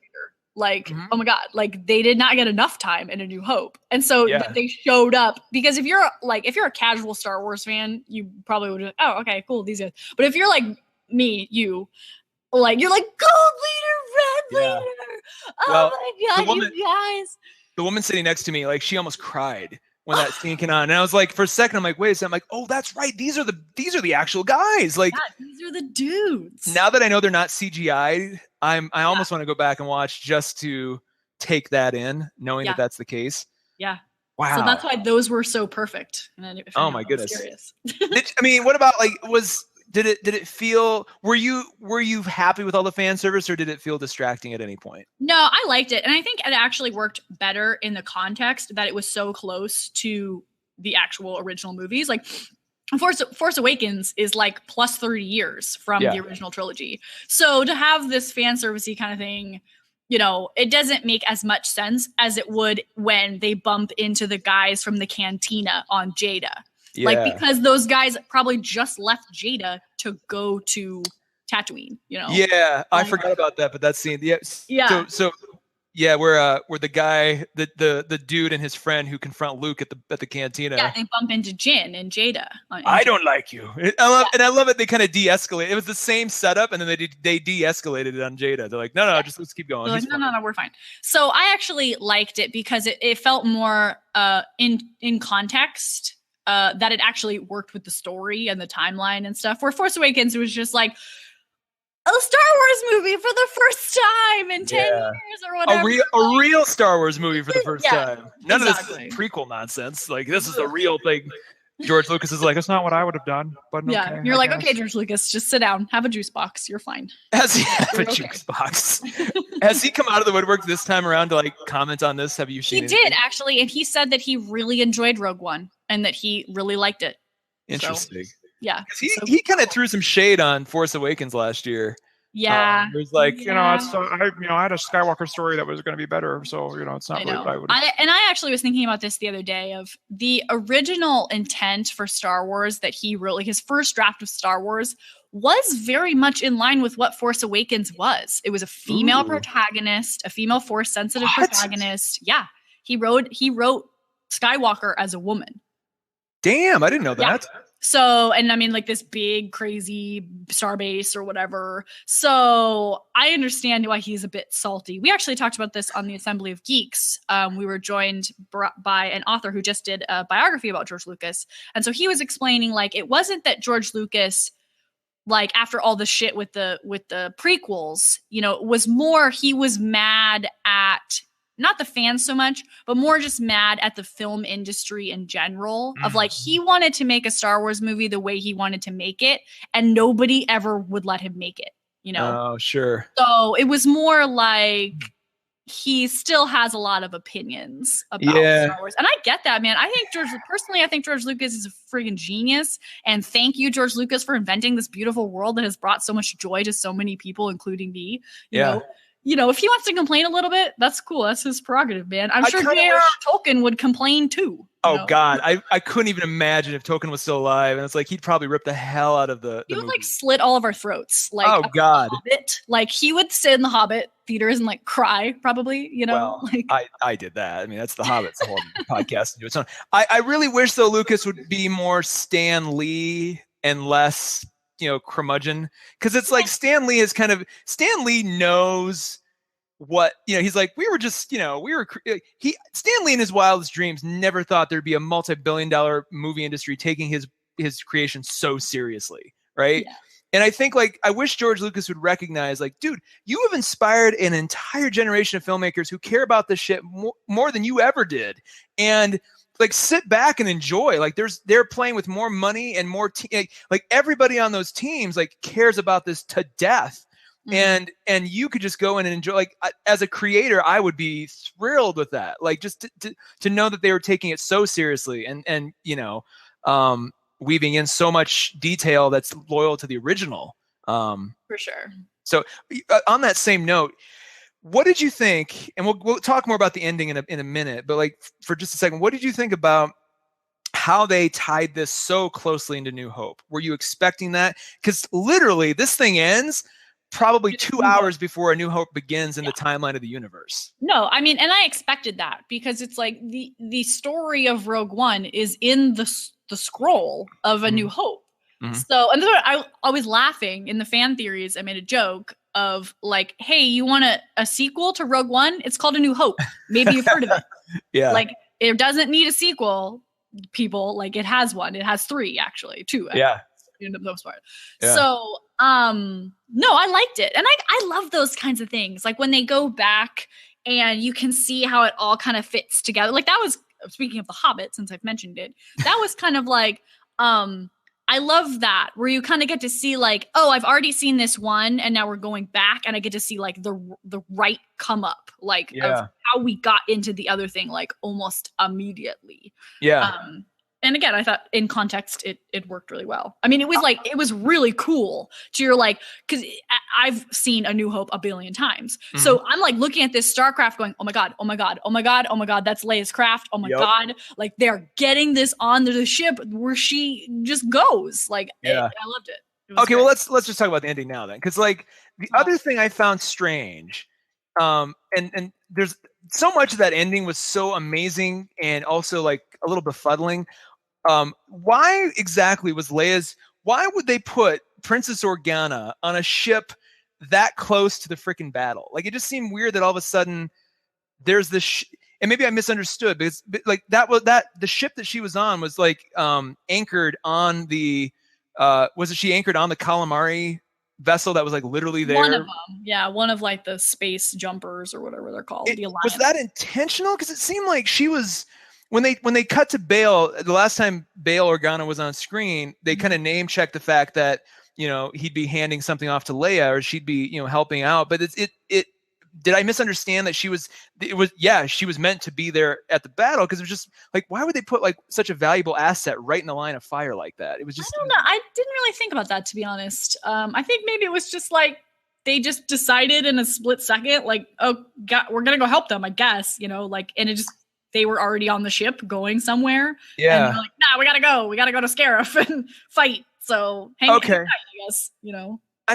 Speaker 3: like, oh my God, like they did not get enough time in A New Hope. And so they showed up because if you're a casual Star Wars fan, you probably would have, oh, okay, cool, these guys. But if you're like me, you're like Gold Leader, Red Leader. Oh my God, you guys.
Speaker 2: The woman sitting next to me, like she almost cried when that scene came on. And I was like, for a second, I'm like, wait a second. I'm like, oh, that's right. These are the actual guys. Like,
Speaker 3: these are the dudes.
Speaker 2: Now that I know they're not CGI, I almost want to go back and watch just to take that in, knowing that that's the case.
Speaker 3: Yeah.
Speaker 2: Wow.
Speaker 3: So that's why those were so perfect.
Speaker 2: Oh my goodness. What about did it feel, were you happy with all the fan service or did it feel distracting at any point?
Speaker 3: No, I liked it. And I think it actually worked better in the context that it was so close to the actual original movies. Like Force Awakens is like plus 30 years from the original trilogy. So to have this fan servicey kind of thing, it doesn't make as much sense as it would when they bump into the guys from the cantina on Jedha. Yeah. Like, because those guys probably just left Jedha to go to Tatooine, you know?
Speaker 2: Yeah, I forgot about that, but that scene. Yeah.
Speaker 3: Yeah.
Speaker 2: So yeah, where the guy, the dude and his friend who confront Luke at the cantina.
Speaker 3: Yeah, they bump into Jin and Jada.
Speaker 2: I don't like you. And I love it. They kind of de-escalate. It was the same setup, and then they de-escalated it on Jada. They're like, no, just let's keep going.
Speaker 3: Like, no, we're fine. So I actually liked it because it felt more in context. That it actually worked with the story and the timeline and stuff. Where Force Awakens was just like a Star Wars movie for the first time in 10 years or whatever.
Speaker 2: A real Star Wars movie for the first time. None of this prequel nonsense. Like, this is a real thing. George Lucas is like, that's not what I would have done. But okay,
Speaker 3: you're like, okay, George Lucas, just sit down, have a juice box. You're fine.
Speaker 2: Has he have a juice box? Has he come out of the woodwork this time around to like comment on this? Have you seen it?
Speaker 3: He did actually, and he said that he really enjoyed Rogue One and that he really liked it.
Speaker 2: Interesting.
Speaker 3: So, yeah.
Speaker 2: He kind of threw some shade on Force Awakens last year.
Speaker 3: Yeah.
Speaker 2: It was like, I had a Skywalker story that was going to be better. So, it's not what I would have.
Speaker 3: And I actually was thinking about this the other day of the original intent for Star Wars that he wrote, like his first draft of Star Wars was very much in line with what Force Awakens was. It was a female protagonist, a female Force sensitive protagonist. Yeah. He wrote Skywalker as a woman.
Speaker 2: Damn, I didn't know that.
Speaker 3: So, and I mean, like this big, crazy starbase or whatever. So I understand why he's a bit salty. We actually talked about this on the Assembly of Geeks. We were joined by an author who just did a biography about George Lucas. And so he was explaining, like, it wasn't that George Lucas, like, after all the shit with the prequels, it was more, he was mad at, not the fans so much, but more just mad at the film industry in general of like, he wanted to make a Star Wars movie the way he wanted to make it, and nobody ever would let him make it,
Speaker 2: Oh, sure.
Speaker 3: So it was more like he still has a lot of opinions about Star Wars. And I get that, man. I think George Lucas is a freaking genius. And thank you, George Lucas, for inventing this beautiful world that has brought so much joy to so many people, including me. You know? If he wants to complain a little bit, that's cool. That's his prerogative, man. I'm sure J.R.R. Tolkien would complain too.
Speaker 2: Oh, God. I couldn't even imagine if Tolkien was still alive. And it's like, he'd probably rip the hell out of the
Speaker 3: He would
Speaker 2: movie.
Speaker 3: like slit all of our throats. Like,
Speaker 2: oh, God.
Speaker 3: Hobbit. Like, he would sit in the Hobbit theaters and like cry, probably,
Speaker 2: Well,
Speaker 3: like
Speaker 2: I did that. I mean, that's the Hobbit's a whole podcast to do its own. I really wish, though, Lucas would be more Stan Lee and less, curmudgeon. Because it's like Stan Lee Stan Lee knows what he's like. We were just Stan Lee in his wildest dreams never thought there'd be a multi-billion-dollar movie industry taking his creation so seriously, right? Yeah. And I think, like, I wish George Lucas would recognize, like, dude, you have inspired an entire generation of filmmakers who care about this shit more than you ever did, and like, sit back and enjoy. Like, they're playing with more money and more like everybody on those teams like cares about this to death. And you could just go in and enjoy. Like, as a creator, I would be thrilled with that. Like, just to know that they were taking it so seriously and weaving in so much detail that's loyal to the original.
Speaker 3: For sure.
Speaker 2: So on that same note, what did you think? And we'll talk more about the ending in a minute. But like, for just a second, what did you think about how they tied this so closely into New Hope? Were you expecting that? Because literally, this thing ends probably 2 hours before A New Hope begins in the timeline of the universe.
Speaker 3: No, I mean, and I expected that because it's like the story of Rogue One is in the scroll of A New Hope. So, and I was laughing in the fan theories. I made a joke of like, hey, you want a sequel to Rogue One? It's called A New Hope. Maybe you've heard of it.
Speaker 2: Yeah.
Speaker 3: Like, it doesn't need a sequel, people. Like, it has one. It has 3, actually. 2.
Speaker 2: Yeah.
Speaker 3: In the most part. Yeah. So, no, I liked it. And I love those kinds of things. Like, when they go back and you can see how it all kind of fits together. Like, that was, speaking of The Hobbit, since I've mentioned it, that was kind of like, I love that, where you kind of get to see like, oh, I've already seen this one and now we're going back and I get to see like the right come up, like of how we got into the other thing, like almost immediately.
Speaker 2: Yeah.
Speaker 3: And again, I thought in context, it worked really well. I mean, it was like, it was really cool to your like, because I've seen A New Hope a billion times. So I'm like looking at this StarCraft going, oh my God, oh my God, oh my God, oh my God, that's Leia's craft. Oh my God. Like, they're getting this onto the ship where she just goes. Like, I loved it.
Speaker 1: Okay,
Speaker 3: great.
Speaker 1: well let's just talk about the ending now then, because like the other thing I found strange, and there's so much of that ending was so amazing and also like a little befuddling. Why exactly was Leia's? Why would they put Princess Organa on a ship that close to the freaking battle? Like it just seemed weird that all of a sudden there's this. And maybe I misunderstood, because like the ship that she was on was like anchored on the she anchored on the calamari vessel that was like literally there?
Speaker 3: One of them, yeah, one of like the space jumpers or whatever they're called. The Alliance.
Speaker 1: Was that intentional? Because it seemed like she was, when they cut to Bail, the last time Bail Organa was on screen, they kind of name checked the fact that he'd be handing something off to Leia, or she'd be helping out. But it did I misunderstand that she was meant to be there at the battle? Because it was just like, why would they put like such a valuable asset right in the line of fire like that? It was just,
Speaker 3: I don't know. I didn't really think about that, to be honest. I think maybe it was just like they just decided in a split second, like, oh God, we're gonna go help them, I guess, like, and it just, they were already on the ship going somewhere.
Speaker 1: Yeah.
Speaker 3: And they're like, nah, we gotta go to Scarif and fight. So hang tight, I guess,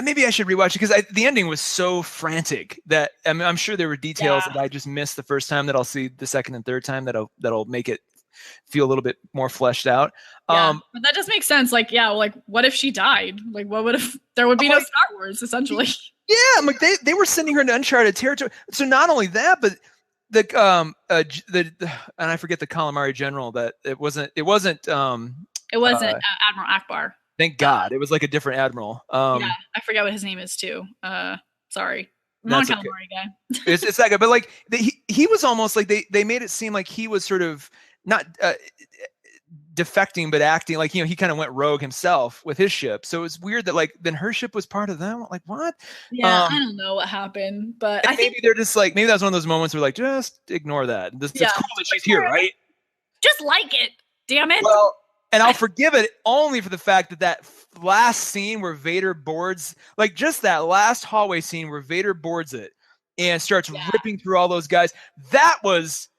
Speaker 1: maybe I should rewatch it, because the ending was so frantic that I'm sure there were details that I just missed the first time that I'll see the second and third time that'll make it feel a little bit more fleshed out.
Speaker 3: Yeah, but that just makes sense. Like, yeah, like what if she died? Like, what would if there would be no Star Wars essentially?
Speaker 1: Yeah, I'm like they were sending her into uncharted territory. So not only that, but the and I forget the calamari general, that it wasn't
Speaker 3: Admiral Akbar.
Speaker 1: Thank God. It was like a different admiral.
Speaker 3: Yeah, I forget what his name is too. Sorry. Not calamari guy.
Speaker 1: It's that guy. But like he was almost like they made it seem like he was sort of not defecting, but acting like, he kind of went rogue himself with his ship. So it was weird that like then her ship was part of them. Like, what?
Speaker 3: Yeah, I don't know what happened, but I think
Speaker 1: maybe they're just like, maybe that's one of those moments where like, just ignore that. It's cool that she's here, right?
Speaker 3: Just like it. Damn it.
Speaker 1: Well, and I'll forgive it only for the fact that last scene where Vader boards, like just that last hallway scene where Vader boards it and starts ripping through all those guys. That was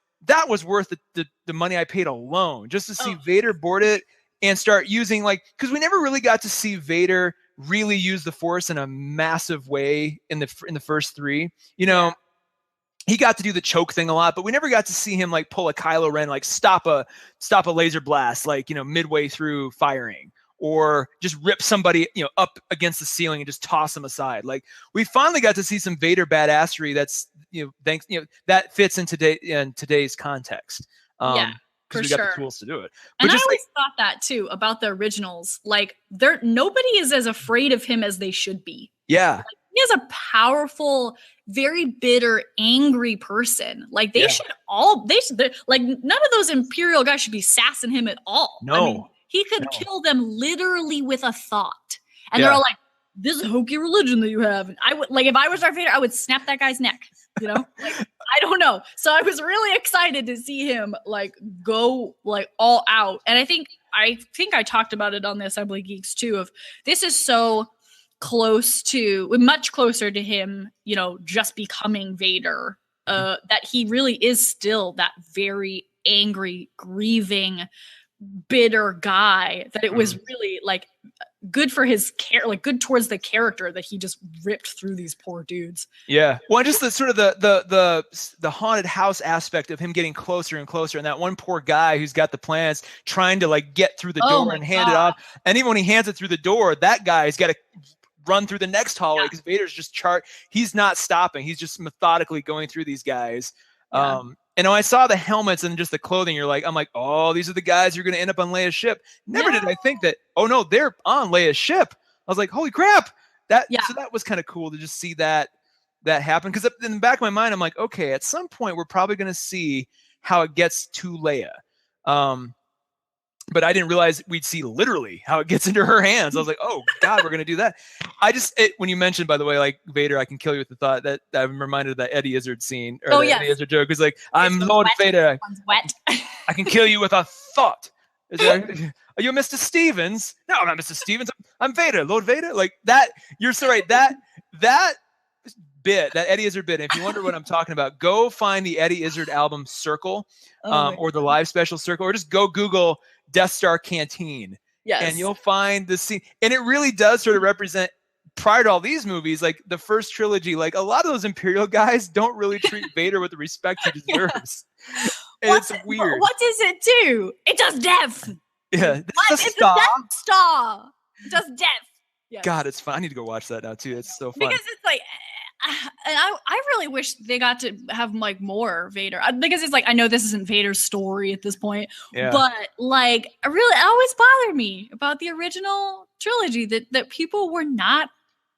Speaker 1: worth the money I paid alone, just to see Vader board it and start using, like, because we never really got to see Vader really use the Force in a massive way in the first three. He got to do the choke thing a lot, but we never got to see him like pull a Kylo Ren, like stop a laser blast, like, midway through firing, or just rip somebody, up against the ceiling and just toss them aside. Like, we finally got to see some Vader badassery that's, that fits in today's context.
Speaker 3: Yeah. For
Speaker 1: we got
Speaker 3: sure.
Speaker 1: the tools to do it.
Speaker 3: But and I always thought that too about the originals. Like, nobody is as afraid of him as they should be.
Speaker 1: Yeah.
Speaker 3: Like, he is a powerful, very bitter, angry person. Like, they should like, none of those Imperial guys should be sassing him at all.
Speaker 1: No.
Speaker 3: I mean, he could kill them literally with a thought. And they're all like, this is hokey religion that you have. And I would, like, if I was Darth Vader, I would snap that guy's neck, Like, I don't know. So I was really excited to see him like go like all out. And I think I talked about it on the Assembly of Geeks too, of this is so much closer to him, just becoming Vader, that he really is still that very angry, grieving, bitter guy, that it was really like good for his like good towards the character that he just ripped through these poor dudes.
Speaker 1: Yeah. Well, just the sort of the haunted house aspect of him getting closer and closer, and that one poor guy who's got the plans trying to like get through the door and hand it off. And even when he hands it through the door, that guy's got to run through the next hallway because Vader's just he's not stopping. He's just methodically going through these guys. And when I saw the helmets and just the clothing, I'm like, oh, these are the guys who are going to end up on Leia's ship. Never did I think that, oh no, they're on Leia's ship. I was like, holy crap. So that was kind of cool to just see that happen. Because in the back of my mind, I'm like, okay, at some point we're probably going to see how it gets to Leia. But I didn't realize we'd see literally how it gets into her hands. I was like, oh God, we're going to do that. When you mentioned, by the way, like Vader, I can kill you with the thought, that I'm reminded of that Eddie Izzard scene, or Eddie Izzard joke. It's like, I'm Lord Vader.
Speaker 3: Wet.
Speaker 1: I can kill you with a thought. Are you Mr. Stevens? No, I'm not Mr. Stevens. I'm Vader, Lord Vader. Like that. You're so right. That bit, that Eddie Izzard bit. And if you wonder what I'm talking about, go find the Eddie Izzard album Circle, or the live special Circle, or just go Google Death Star Canteen,
Speaker 3: Yes.
Speaker 2: And you'll find the scene, and it really does sort of represent, prior to all these movies, like the first trilogy, like a lot of those Imperial guys don't really treat Vader with the respect he deserves. And it's weird.
Speaker 3: What does it do? It does death.
Speaker 2: Yeah,
Speaker 3: It's a Death Star. It does death. Yes.
Speaker 2: God, it's fun. I need to go watch that now too. It's so fun.
Speaker 3: Because it's like, and I really wish they got to have like more Vader, because it's like, I know this isn't Vader's story at this point, but like, it always bothered me about the original trilogy that people were not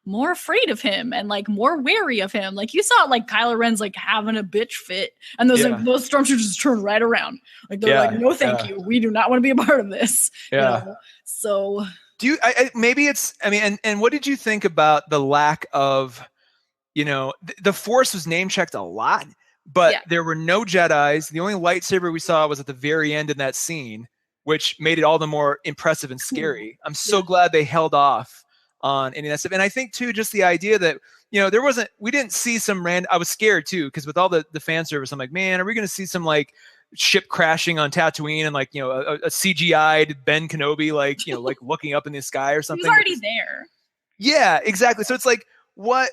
Speaker 3: more afraid of him and like more wary of him. Like you saw like Kylo Ren's like having a bitch fit, and those stormtroopers just turn right around. Like they're like, no, thank you. We do not want to be a part of this.
Speaker 2: Yeah.
Speaker 3: You know? So
Speaker 2: do you? Maybe it's. I mean, and what did you think about the lack of? You know, the Force was name checked a lot, but there were no Jedis. The only lightsaber we saw was at the very end in that scene, which made it all the more impressive and scary. I'm so glad they held off on any of that stuff. And I think too, just the idea that, you know, we didn't see some I was scared too, because with all the fan service, I'm like, man, are we going to see some like ship crashing on Tatooine and like, you know, a CGI'd Ben Kenobi, like, you know, like looking up in the sky or something?
Speaker 3: He was already there.
Speaker 2: Yeah, exactly. So it's like, what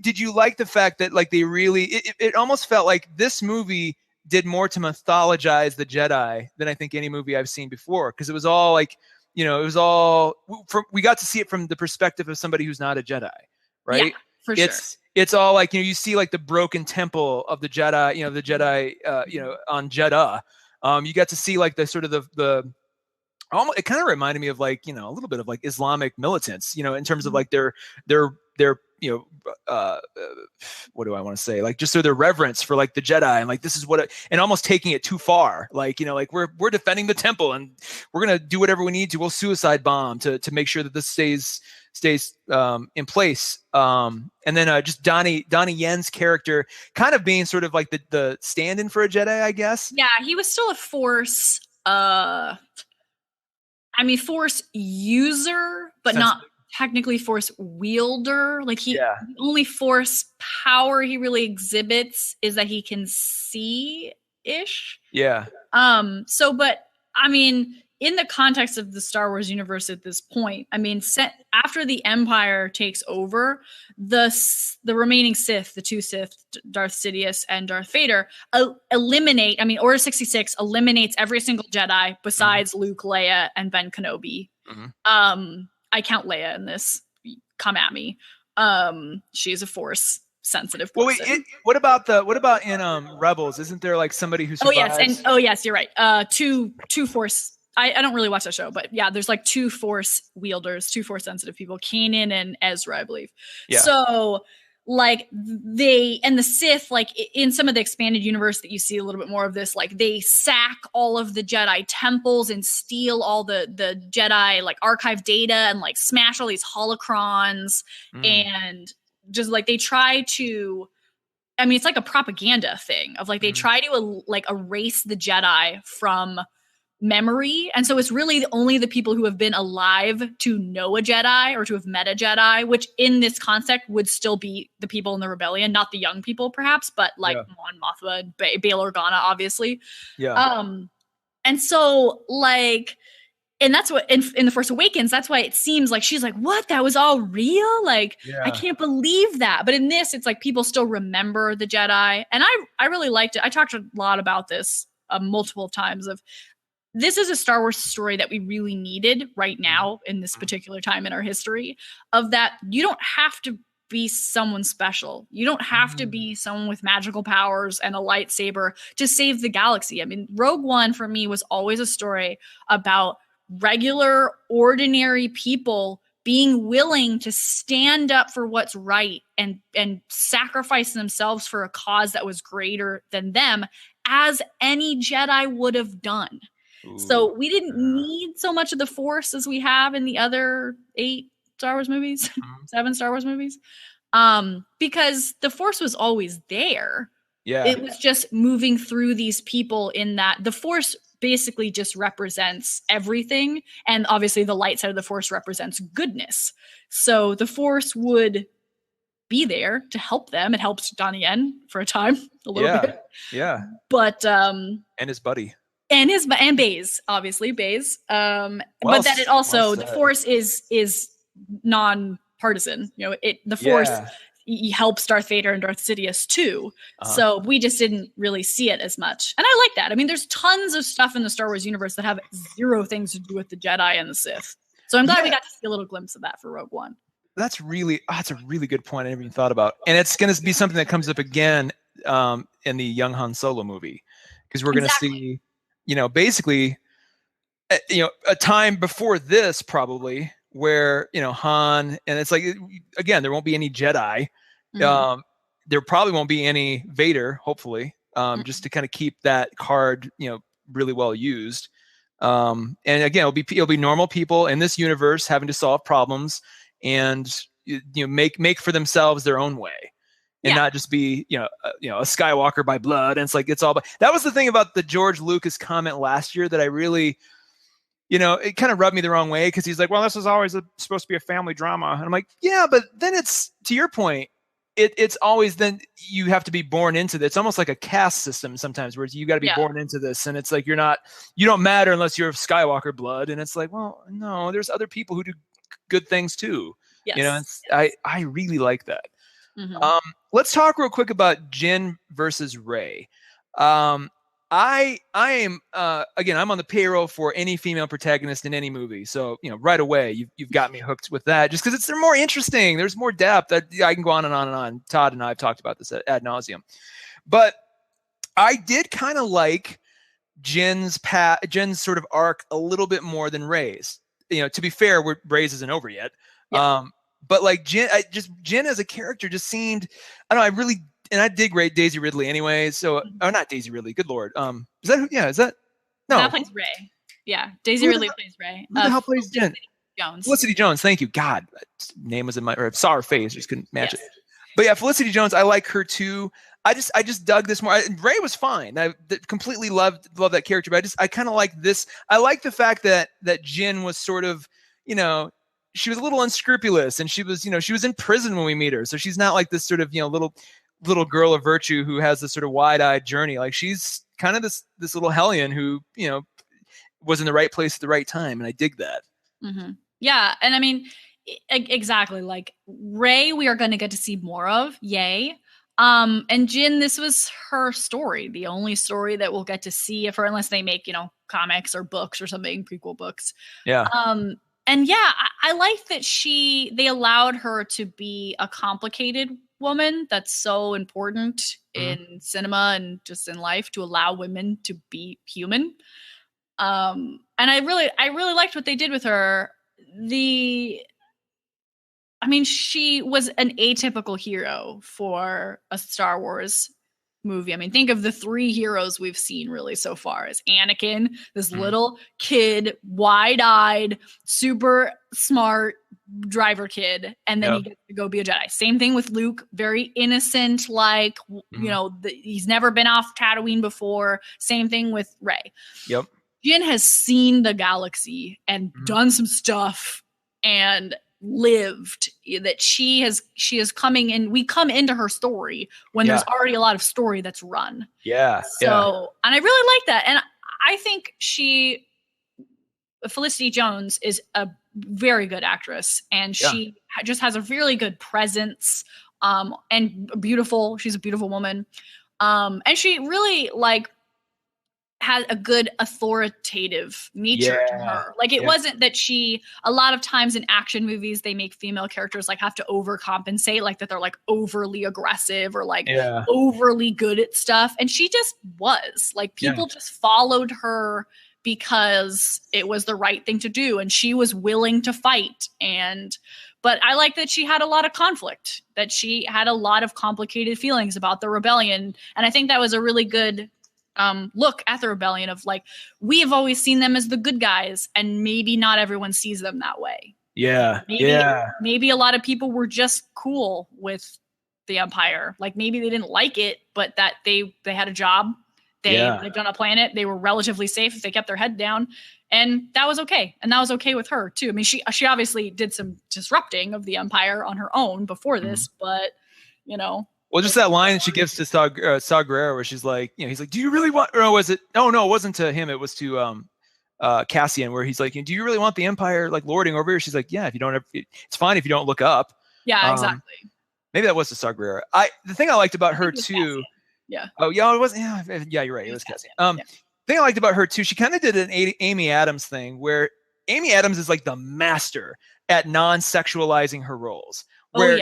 Speaker 2: did you like the fact that like they really, it almost felt like this movie did more to mythologize the Jedi than I think any movie I've seen before. Because it was all like, you know, we got to see it from the perspective of somebody who's not a Jedi, right?
Speaker 3: Yeah, for sure.
Speaker 2: It's all like, you know, you see like the broken temple of the Jedi, you know, the Jedi, you know, on Jeddah. You got to see like the sort of the almost, it kind of reminded me of like, you know, a little bit of like Islamic militants, you know, in terms of like their you know, what do I want to say? Like just sort of their reverence for like the Jedi, and like this is and almost taking it too far. Like, you know, like we're defending the temple and we're gonna do whatever we need to. We'll suicide bomb to make sure that this stays in place. And then just Donnie Yen's character kind of being sort of like the stand-in for a Jedi, I guess.
Speaker 3: Yeah, he was still a Force. Force user, but not technically Force wielder. Like the only Force power he really exhibits is that he can see-ish.
Speaker 2: Yeah.
Speaker 3: But I mean, in the context of the Star Wars universe at this point, I mean, after the Empire takes over, the remaining Sith, the two Sith, Darth Sidious and Darth Vader, eliminate. I mean, Order 66 eliminates every single Jedi besides Luke, Leia, and Ben Kenobi. Mm-hmm. I count Leia in this. Come at me. She's a Force sensitive person.
Speaker 2: Well, wait, what about in Rebels? Isn't there like somebody who survives?
Speaker 3: Yes, you're right. Two Force. I don't really watch that show, but yeah, there's like two Force wielders, two Force sensitive people, Kanan and Ezra, I believe. Yeah. So like the Sith, like in some of the expanded universe that you see a little bit more of this, like they sack all of the Jedi temples and steal all the Jedi like archive data and like smash all these holocrons and just like they try to, I mean, it's like a propaganda thing of like they try to like erase the Jedi from memory, and so it's really only the people who have been alive to know a Jedi or to have met a Jedi, which in this concept would still be the people in the rebellion, not the young people perhaps, but like Mon Mothma, Bail Organa, obviously. And so like, and that's what in The Force Awakens, that's why it seems like she's like, what, that was all real? Like, I can't believe that. But in this, it's like people still remember the Jedi, and I really liked it. I talked a lot about this multiple times of, this is a Star Wars story that we really needed right now in this particular time in our history, of that you don't have to be someone special. You don't have to be someone with magical powers and a lightsaber to save the galaxy. I mean, Rogue One for me was always a story about regular, ordinary people being willing to stand up for what's right and sacrifice themselves for a cause that was greater than them, as any Jedi would have done. So we didn't need so much of the Force as we have in the other 8 Star Wars movies, 7 Star Wars movies, because the Force was always there. Yeah, it was just moving through these people in that the Force basically just represents everything, and obviously the light side of the Force represents goodness. So the Force would be there to help them. It helped Donnie Yen for a time, a little bit. Yeah, but
Speaker 2: and his buddy.
Speaker 3: and Baze, obviously Baze. But that it also the Force is non-partisan. The Force helps Darth Vader and Darth Sidious too. So we just didn't really see it as much, and I like that. I mean, there's tons of stuff in the Star Wars universe that have zero things to do with the Jedi and the Sith. So I'm glad we got to see a little glimpse of that for Rogue One.
Speaker 2: That's a really good point I never even thought about. And it's going to be something that comes up again in the young Han Solo movie, because we're going to see, basically, a time before this probably where, Han, and it's like, again, there won't be any Jedi. There probably won't be any Vader, hopefully, just to kind of keep that card, really well used. And again, it'll be normal people in this universe having to solve problems and make for themselves their own way, and not just be a Skywalker by blood. And it's like that was the thing about the George Lucas comment last year that I really, it kind of rubbed me the wrong way, because he's like, well, this is always supposed to be a family drama, and I'm like, yeah, but then it's, to your point, it's always, then you have to be born into this. It's almost like a caste system sometimes, where you got to be born into this, and it's like you don't matter unless you're of Skywalker blood, and it's like, well, no, there's other people who do good things too. I really like that. Let's talk real quick about Jyn versus Rey. I am again, I'm on the payroll for any female protagonist in any movie, so right away you've got me hooked with that, just because they're more interesting. There's more depth. I can go on and on and on. Todd and I have talked about this ad nauseum, but I did kind of like Jyn's sort of arc a little bit more than Rey's. To be fair, Rey's isn't over yet. But like Jyn as a character just seemed, I don't know, and I dig Daisy Ridley anyway. So, not Daisy Ridley. Good Lord. Is that no?
Speaker 3: That plays Rey. Yeah, Daisy Ridley plays Rey.
Speaker 2: Who the hell plays Jyn?
Speaker 3: Jones.
Speaker 2: Felicity Jones. Thank you. God, name was in my, or I saw her face, just couldn't match it. But yeah, Felicity Jones. I like her too. I just dug this more. Rey was fine. I completely loved that character, but I kind of like this. I like the fact that Jyn was sort of, she was a little unscrupulous, and she was in prison when we meet her. So she's not like this sort of, little girl of virtue who has this sort of wide-eyed journey. Like, she's kind of this little hellion who, was in the right place at the right time. And I dig that.
Speaker 3: Yeah. And I mean, exactly, like Rey, we are going to get to see more of. Yay. And Jyn, this was her story, the only story that we'll get to see of her, unless they make, comics or books or something, prequel books.
Speaker 2: Yeah.
Speaker 3: And yeah, I like that they allowed her to be a complicated woman. That's so important in cinema and just in life, to allow women to be human. And I really liked what they did with her. She was an atypical hero for a Star Wars movie. I mean, think of the three heroes we've seen really so far: as Anakin, this little kid, wide-eyed, super smart driver kid, and then he gets to go be a Jedi. Same thing with Luke, very innocent, like he's never been off Tatooine before. Same thing with Rey.
Speaker 2: Yep.
Speaker 3: Jyn has seen the galaxy and done some stuff and lived, that she is coming in. We come into her story when there's already a lot of story that's run.
Speaker 2: Yeah.
Speaker 3: So, and I really like that. And I think Felicity Jones is a very good actress, and she just has a really good presence, and beautiful. She's a beautiful woman. And she really had a good authoritative nature to her. Like, it wasn't that a lot of times in action movies, they make female characters have to overcompensate, like that they're overly aggressive or overly good at stuff. And she just was people just followed her because it was the right thing to do, and she was willing to fight. But I like that she had a lot of conflict, that she had a lot of complicated feelings about the rebellion. And I think that was a really good look at the rebellion of we have always seen them as the good guys, and maybe not everyone sees them that way. Maybe a lot of people were just cool with the Empire. Maybe they didn't like it, but that they had a job. They lived on a planet. They were relatively safe if they kept their head down, and that was okay. And that was okay with her too. I mean, she obviously did some disrupting of the Empire on her own before this, but
Speaker 2: Well, just that line she gives to Saw Gerrera where she's like, he's like, do you really want, or was it, no, it wasn't to him. It was to Cassian, where he's like, do you really want the Empire like lording over here? She's like, yeah, if you don't ever, it's fine if you don't look up.
Speaker 3: Yeah, exactly.
Speaker 2: Maybe that was to Saw Gerrera. The thing I liked about her too.
Speaker 3: Cassian. Yeah.
Speaker 2: Oh yeah, it wasn't. Yeah, you're right. It was Cassian. The thing I liked about her too, she kind of did an Amy Adams thing where Amy Adams is like the master at non-sexualizing her roles. Where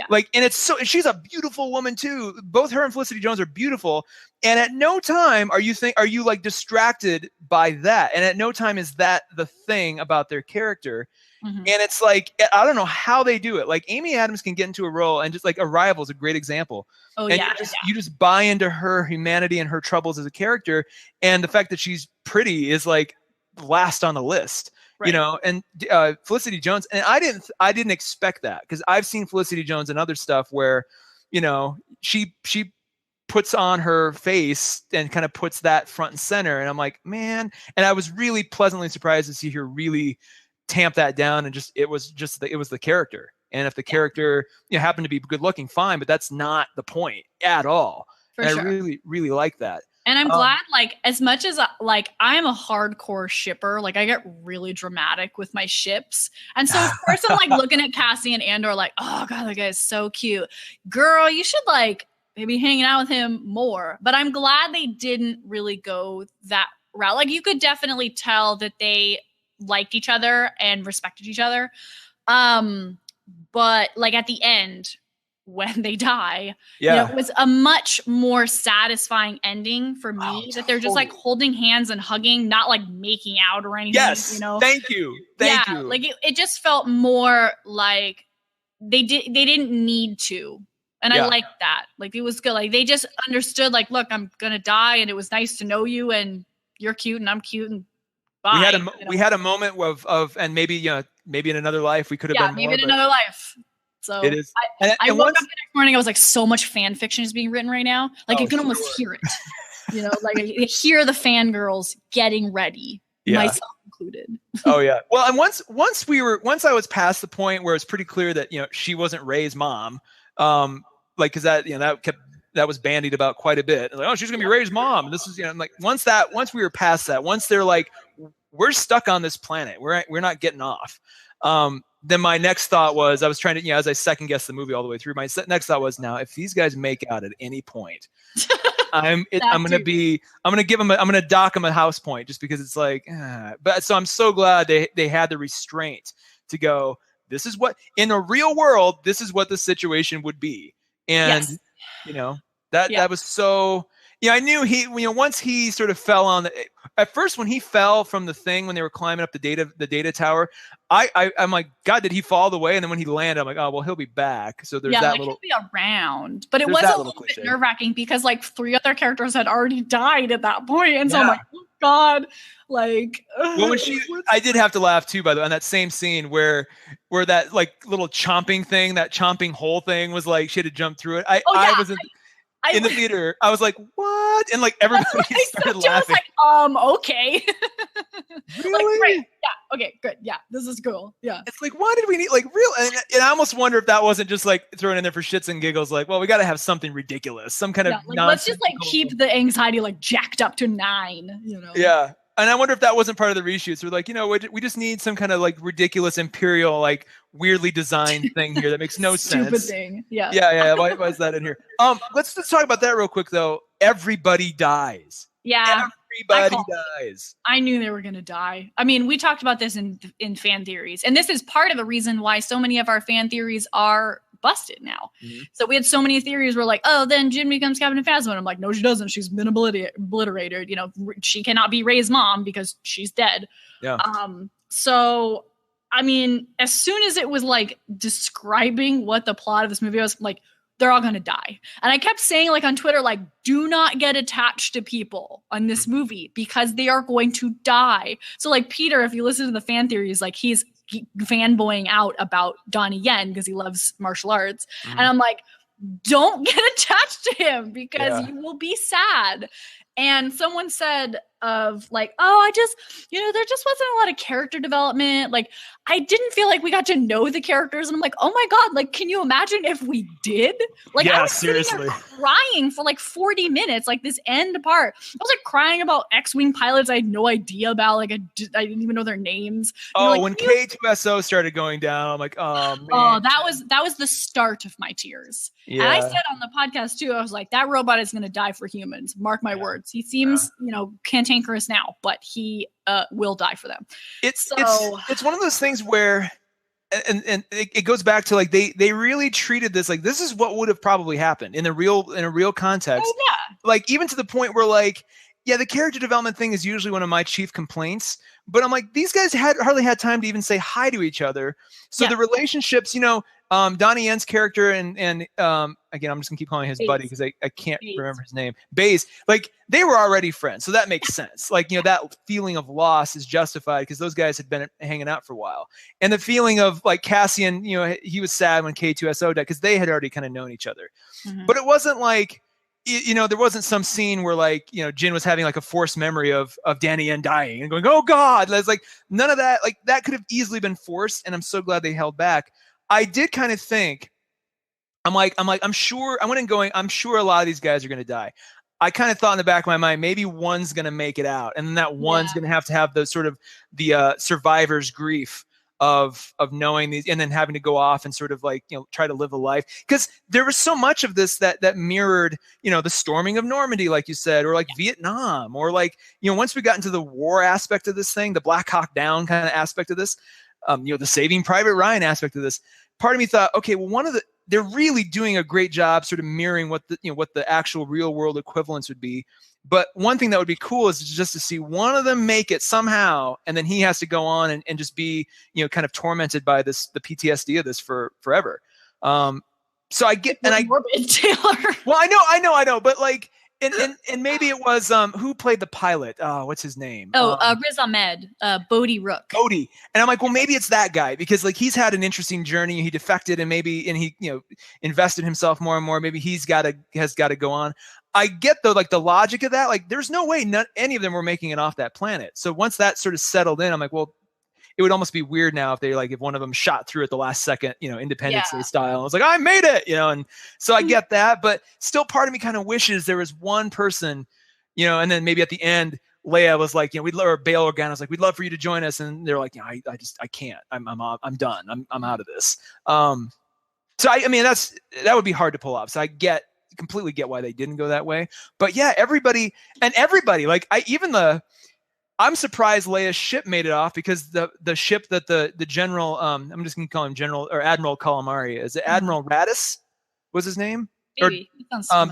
Speaker 2: like, and it's so, she's a beautiful woman too. Both her and Felicity Jones are beautiful. And at no time are you like distracted by that. And at no time is that the thing about their character. Mm-hmm. And it's like, I don't know how they do it. Like Amy Adams can get into a role, and just like Arrival is a great example. Oh, and you just buy into her humanity and her troubles as a character. And the fact that she's pretty is like last on the list. Right. And Felicity Jones, and I didn't expect that, because I've seen Felicity Jones in other stuff where, she puts on her face and kind of puts that front and center, and I'm like, man, and I was really pleasantly surprised to see her really tamp that down, and it was the character, and if the character happened to be good looking, fine, but that's not the point at all. And sure. I really, really like that.
Speaker 3: And I'm glad, like, as much as like I'm a hardcore shipper, like I get really dramatic with my ships. And so of course I'm like looking at Cassie and Andor like, oh God, that guy is so cute. Girl, you should like maybe hanging out with him more. But I'm glad they didn't really go that route. Like you could definitely tell that they liked each other and respected each other. But like at the end, when they die, it was a much more satisfying ending for me, that they're just like holding hands and hugging, not like making out or anything.
Speaker 2: Yes, thank you.
Speaker 3: Like it just felt more like they didn't need to, and I liked that. Like it was good. Like they just understood. Like, look, I'm gonna die, and it was nice to know you, and you're cute, and I'm cute, and bye.
Speaker 2: We had a moment of and maybe maybe in another life we could have been more.
Speaker 3: Maybe in another life. So
Speaker 2: it is.
Speaker 3: I woke up the next morning. I was like, so much fan fiction is being written right now. Like you can almost hear it. Like I hear the fangirls getting ready, myself included.
Speaker 2: Oh yeah. Well, and once I was past the point where it's pretty clear that she wasn't Rey's mom, like because that that was bandied about quite a bit. Like, oh, she's gonna be Rey's mom. And this is I'm like once we were past that, once they're like, we're stuck on this planet, we're not getting off. Then my next thought was, I was trying to, as I second guessed the movie all the way through, my next thought was, now if these guys make out at any point, I'm going to dock them a house point, just because it's like, but so I'm so glad they had the restraint to go, this is what, in a real world, this is what the situation would be. And, that was so, I knew once he sort of fell on at first when he fell from the thing, when they were climbing up the data tower, I'm like, God, did he fall the way? And then when he landed, I'm like, oh, well, he'll be back. So there's that little,
Speaker 3: he'll be around, but it was a little bit nerve wracking because like 3 other characters had already died at that point. And so I'm like, oh God, like,
Speaker 2: well, when I did have to laugh too, by the way, on that same scene where that like little chomping thing, that chomping hole thing was like, she had to jump through it. I was in the theater, I was like, what? And like everybody started laughing.
Speaker 3: I was like, okay.
Speaker 2: Really?
Speaker 3: Like, great. Yeah. Okay, good. Yeah. This is cool. Yeah.
Speaker 2: It's like, why did we need like real? And I almost wonder if that wasn't just like thrown in there for shits and giggles. Like, well, we got to have something ridiculous, some kind of
Speaker 3: like, let's just like keep the anxiety like jacked up to 9,
Speaker 2: Yeah. And I wonder if that wasn't part of the reshoots. We're like, we just need some kind of like ridiculous imperial, like weirdly designed thing here that makes no sense.
Speaker 3: Stupid thing. Yeah.
Speaker 2: Yeah. Why is that in here? Let's talk about that real quick though. Everybody dies.
Speaker 3: Yeah.
Speaker 2: Everybody dies.
Speaker 3: I knew they were going to die. I mean, we talked about this in fan theories, and this is part of the reason why so many of our fan theories are busted now. Mm-hmm. So we had so many theories where like, oh, then Jyn becomes Captain Phasma. And I'm like, no, she doesn't. She's been obliterated. She cannot be Rey's mom because she's dead.
Speaker 2: Yeah.
Speaker 3: So, I mean, as soon as it was like describing what the plot of this movie was, like, they're all going to die. And I kept saying like on Twitter, like, do not get attached to people on this movie because they are going to die. So like Peter, if you listen to the fan theories, like he's fanboying out about Donnie Yen because he loves martial arts. And I'm like, don't get attached to him because you will be sad. And someone said of like, oh, I just, there just wasn't a lot of character development. Like, I didn't feel like we got to know the characters. And I'm like, oh my God, like, can you imagine if we did? Like,
Speaker 2: Yeah,
Speaker 3: I was
Speaker 2: seriously.
Speaker 3: sitting there crying for like 40 minutes, like this end part. I was like crying about X-Wing pilots I had no idea about. Like, I didn't even know their names.
Speaker 2: Oh, when K2SO started going down, I'm like, oh man.
Speaker 3: Oh, that was the start of my tears.
Speaker 2: Yeah.
Speaker 3: And I said on the podcast too, I was like, that robot is going to die for humans. Mark my words. He seems, cantankerous now, but he will die for them.
Speaker 2: It's one of those things where, and it goes back to like they really treated this like this is what would have probably happened in a real context.
Speaker 3: Oh, yeah.
Speaker 2: Like even to the point where like, yeah, the character development thing is usually one of my chief complaints. But I'm like, these guys hardly had time to even say hi to each other. So the relationships, Donnie Yen's character and again, I'm just gonna keep calling him his buddy because I can't remember his name. Baze, like they were already friends, so that makes sense. Like that feeling of loss is justified because those guys had been hanging out for a while, and the feeling of like Cassian, he was sad when K2SO died because they had already kind of known each other, but it wasn't like. There wasn't some scene where like, Jin was having like a forced memory of Danny Yen dying and going, oh God, there's like none of that. Like that could have easily been forced. And I'm so glad they held back. I did kind of think, I'm sure a lot of these guys are going to die. I kind of thought in the back of my mind, maybe one's going to make it out. And then that one's going to have the sort of the survivor's grief of knowing these and then having to go off and sort of like, try to live a life. Because there was so much of this that mirrored, the storming of Normandy, like you said, or like Vietnam, or like, once we got into the war aspect of this thing, the Black Hawk Down kind of aspect of this, the Saving Private Ryan aspect of this, part of me thought, okay, well, they're really doing a great job sort of mirroring what the actual real world equivalents would be. But one thing that would be cool is just to see one of them make it somehow, and then he has to go on and just be, kind of tormented by the PTSD of this forever. So I get, and
Speaker 3: morbid, Taylor.
Speaker 2: Well, I know, but like, and maybe it was who played the pilot? What's his name?
Speaker 3: Riz Ahmed, Bodhi Rook.
Speaker 2: Bodhi, and I'm like, well, maybe it's that guy because like he's had an interesting journey. He defected, and he invested himself more and more. Maybe has got to go on. I get though, like the logic of that, like there's no way any of them were making it off that planet. So once that sort of settled in, I'm like, well, it would almost be weird now if one of them shot through at the last second, Independence Day style. And I was like, I made it, and so I get that, but still part of me kind of wishes there was one person, and then maybe at the end, Leia was like, or Bail Organa was like, we'd love for you to join us. And they're like, I can't, I'm done. I'm out of this. So I mean, that would be hard to pull off. So I completely get why they didn't go that way, but yeah, everybody, like I'm surprised Leia's ship made it off because the ship that the general, I'm just gonna call him General or Admiral Calamari, is it Admiral Radis was his name?
Speaker 3: Maybe.
Speaker 2: Or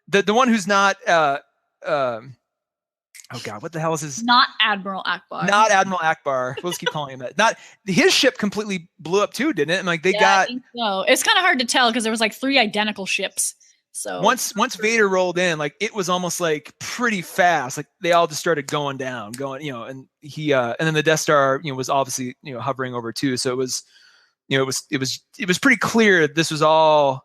Speaker 2: the one who's not oh God, what the hell is his?
Speaker 3: Not Admiral Akbar.
Speaker 2: Not Admiral Akbar. Let's keep calling him that. Not his ship completely blew up too, didn't it? And like I think
Speaker 3: so. It's kind of hard to tell because there was like 3 identical ships. So
Speaker 2: once Vader rolled in, like it was almost like pretty fast. Like they all just started going down, and he and then the Death Star, was obviously hovering over too. So it was, it was pretty clear this was all,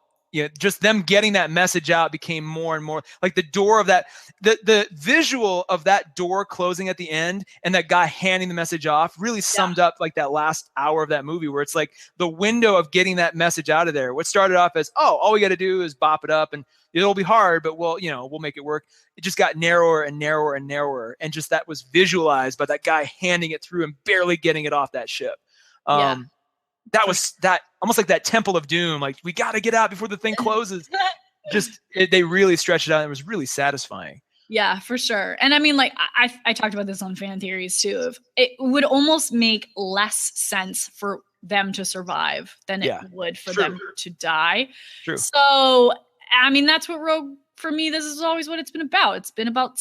Speaker 2: just them getting that message out became more and more like the door of that, the visual of that door closing at the end and that guy handing the message off really summed up like that last hour of that movie where it's like the window of getting that message out of there. What started off as, all we got to do is bop it up and it'll be hard, but we'll make it work. It just got narrower and narrower and narrower. And just that was visualized by that guy handing it through and barely getting it off that ship. That was that almost like that Temple of Doom. Like we got to get out before the thing closes. They really stretched it out. And it was really satisfying.
Speaker 3: Yeah, for sure. And I mean, like I talked about this on Fan Theories too. It would almost make less sense for them to survive than it would for them to die.
Speaker 2: True.
Speaker 3: So, I mean, that's what Rogue, for me, this is always what it's been about. It's been about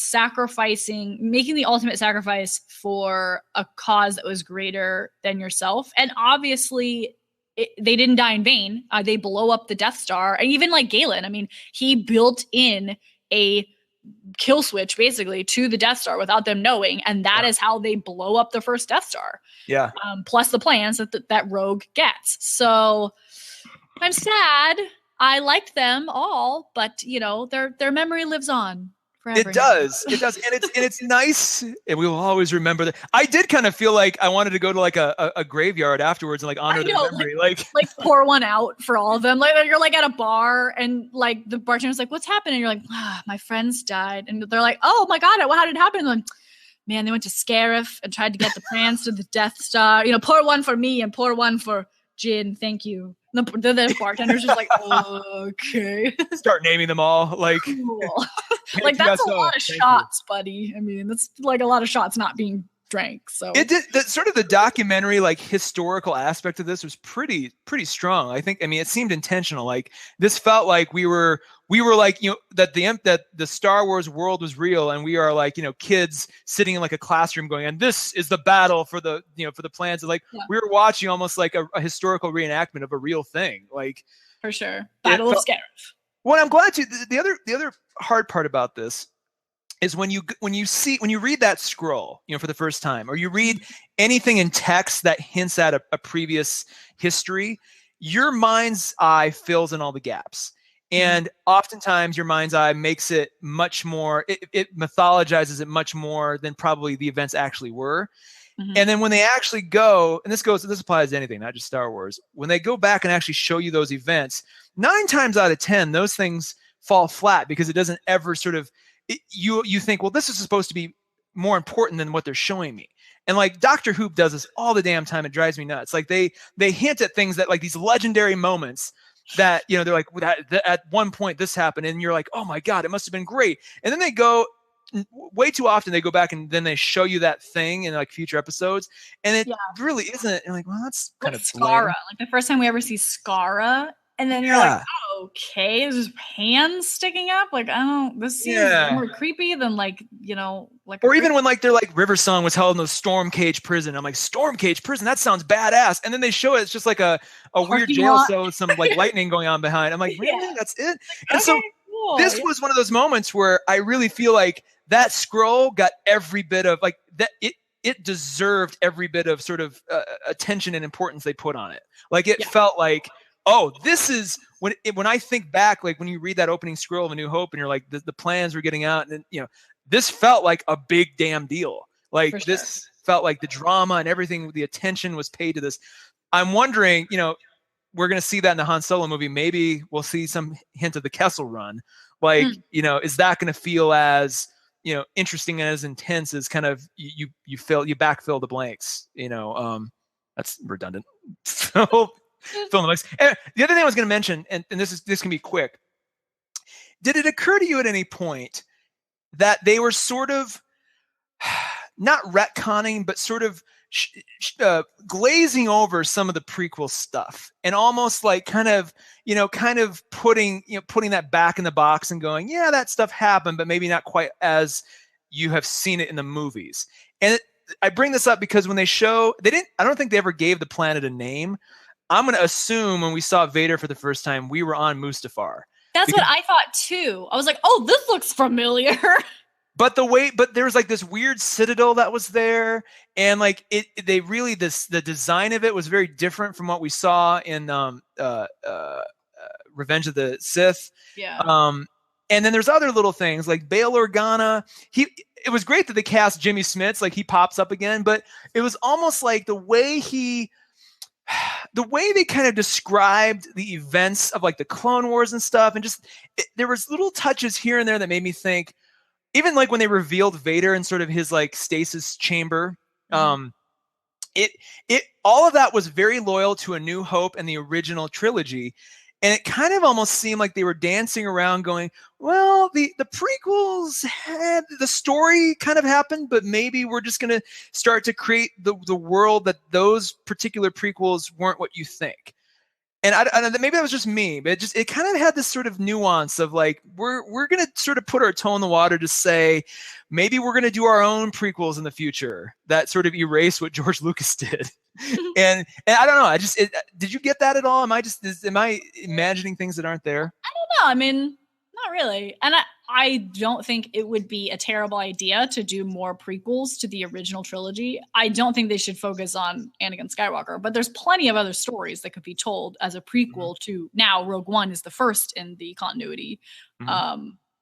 Speaker 3: making the ultimate sacrifice for a cause that was greater than yourself. And obviously, they didn't die in vain. They blow up the Death Star. And even like Galen, I mean, he built in a kill switch basically to the Death Star without them knowing. And that is how they blow up the first Death Star.
Speaker 2: Yeah.
Speaker 3: Plus the plans that Rogue gets. So I'm sad. I liked them all, but their memory lives on forever.
Speaker 1: It does, and it's nice, and we will always remember that. I did kind of feel like I wanted to go to like a graveyard afterwards and like honor their memory, like
Speaker 3: pour one out for all of them. Like you're like at a bar and like the bartender's like, "What's happening?" And you're like, "My friends died," and they're like, "Oh my god, how did it happen?" And I'm like, man, they went to Scarif and tried to get the plans to the Death Star. Pour one for me and pour one for Jin. Thank you. The bartender's just like, okay.
Speaker 1: Start naming them all. Like,
Speaker 3: cool. Like that's a lot of shots, buddy. I mean, that's like a lot of shots not being drank. So
Speaker 1: it did sort of the documentary, like historical aspect of this was pretty strong. I mean, it seemed intentional. Like this felt like we were like, that the Star Wars world was real, and we are like, kids sitting in like a classroom going, and this is the battle for the for the plans. Like we were watching almost like a historical reenactment of a real thing. Like
Speaker 3: for sure, Battle of Scarif.
Speaker 1: Well, I'm glad to. The other hard part about this is when you read that scroll, for the first time, or you read anything in text that hints at a previous history, your mind's eye fills in all the gaps. And oftentimes your mind's eye makes it much more, it mythologizes it much more than probably the events actually were. Mm-hmm. And then when they actually go, and this applies to anything, not just Star Wars, when they go back and actually show you those events, 9 times out of 10, those things fall flat because it doesn't ever sort of, you think, well, this is supposed to be more important than what they're showing me. And like Dr. Who does this all the damn time. It drives me nuts. Like they hint at things that like these legendary moments that, they're like, at one point this happened, and you're like, oh my God, it must have been great. And then they go, way too often they go back and then they show you that thing in like future episodes, and it really isn't. You're like, well, that's kind of
Speaker 3: Skara. Like the first time we ever see Skara, and then you're like, oh, okay, there's just hands sticking up. Like, oh, this seems more creepy than like, like.
Speaker 1: Or even when like they're like River Song was held in the Storm Cage prison. I'm like, Storm Cage prison? That sounds badass. And then they show it's just like a weird jail cell with some like lightning going on behind. I'm like, really? That's it? Like, and so cool. This was one of those moments where I really feel like that scroll got every bit of like that. It deserved every bit of sort of attention and importance they put on it. Like it felt like, oh, this is when I think back, like when you read that opening scroll of A New Hope and you're like, the plans were getting out, and this felt like a big damn deal. Like this felt like the drama and everything, the attention was paid to this. I'm wondering, we're going to see that in the Han Solo movie. Maybe we'll see some hint of the Kessel Run. Like, is that going to feel as, interesting and as intense as kind of you backfill the blanks, that's redundant. So fill in the blanks. And the other thing I was going to mention, and this can be quick. Did it occur to you at any point that they were sort of not retconning, but sort of glazing over some of the prequel stuff, and almost like kind of putting that back in the box and going, yeah, that stuff happened, but maybe not quite as you have seen it in the movies. And I bring this up because when they I don't think they ever gave the planet a name. I'm going to assume when we saw Vader for the first time, we were on Mustafar.
Speaker 3: That's what I thought too. I was like, oh, this looks familiar.
Speaker 1: But there was like this weird citadel that was there, and like the design of it was very different from what we saw in Revenge of the Sith.
Speaker 3: Yeah.
Speaker 1: And then there's other little things like Bail Organa. It was great that they cast Jimmy Smits, like he pops up again, but it was almost like the way they kind of described the events of like the Clone Wars and stuff, and just there was little touches here and there that made me think. Even like when they revealed Vader in sort of his like stasis chamber, it all of that was very loyal to A New Hope and the original trilogy, and it kind of almost seemed like they were dancing around, going, "Well, the prequels had the story kind of happened, but maybe we're just going to start to create the world that those particular prequels weren't what you think." And I maybe that was just me, but it kind of had this sort of nuance of like, we're going to sort of put our toe in the water to say, maybe we're going to do our own prequels in the future that sort of erase what George Lucas did. and I don't know. Did you get that at all? Am I imagining things that aren't there?
Speaker 3: I don't know. I mean, not really. And I don't think it would be a terrible idea to do more prequels to the original trilogy. I don't think they should focus on Anakin Skywalker, but there's plenty of other stories that could be told as a prequel to now Rogue One is the first in the continuity,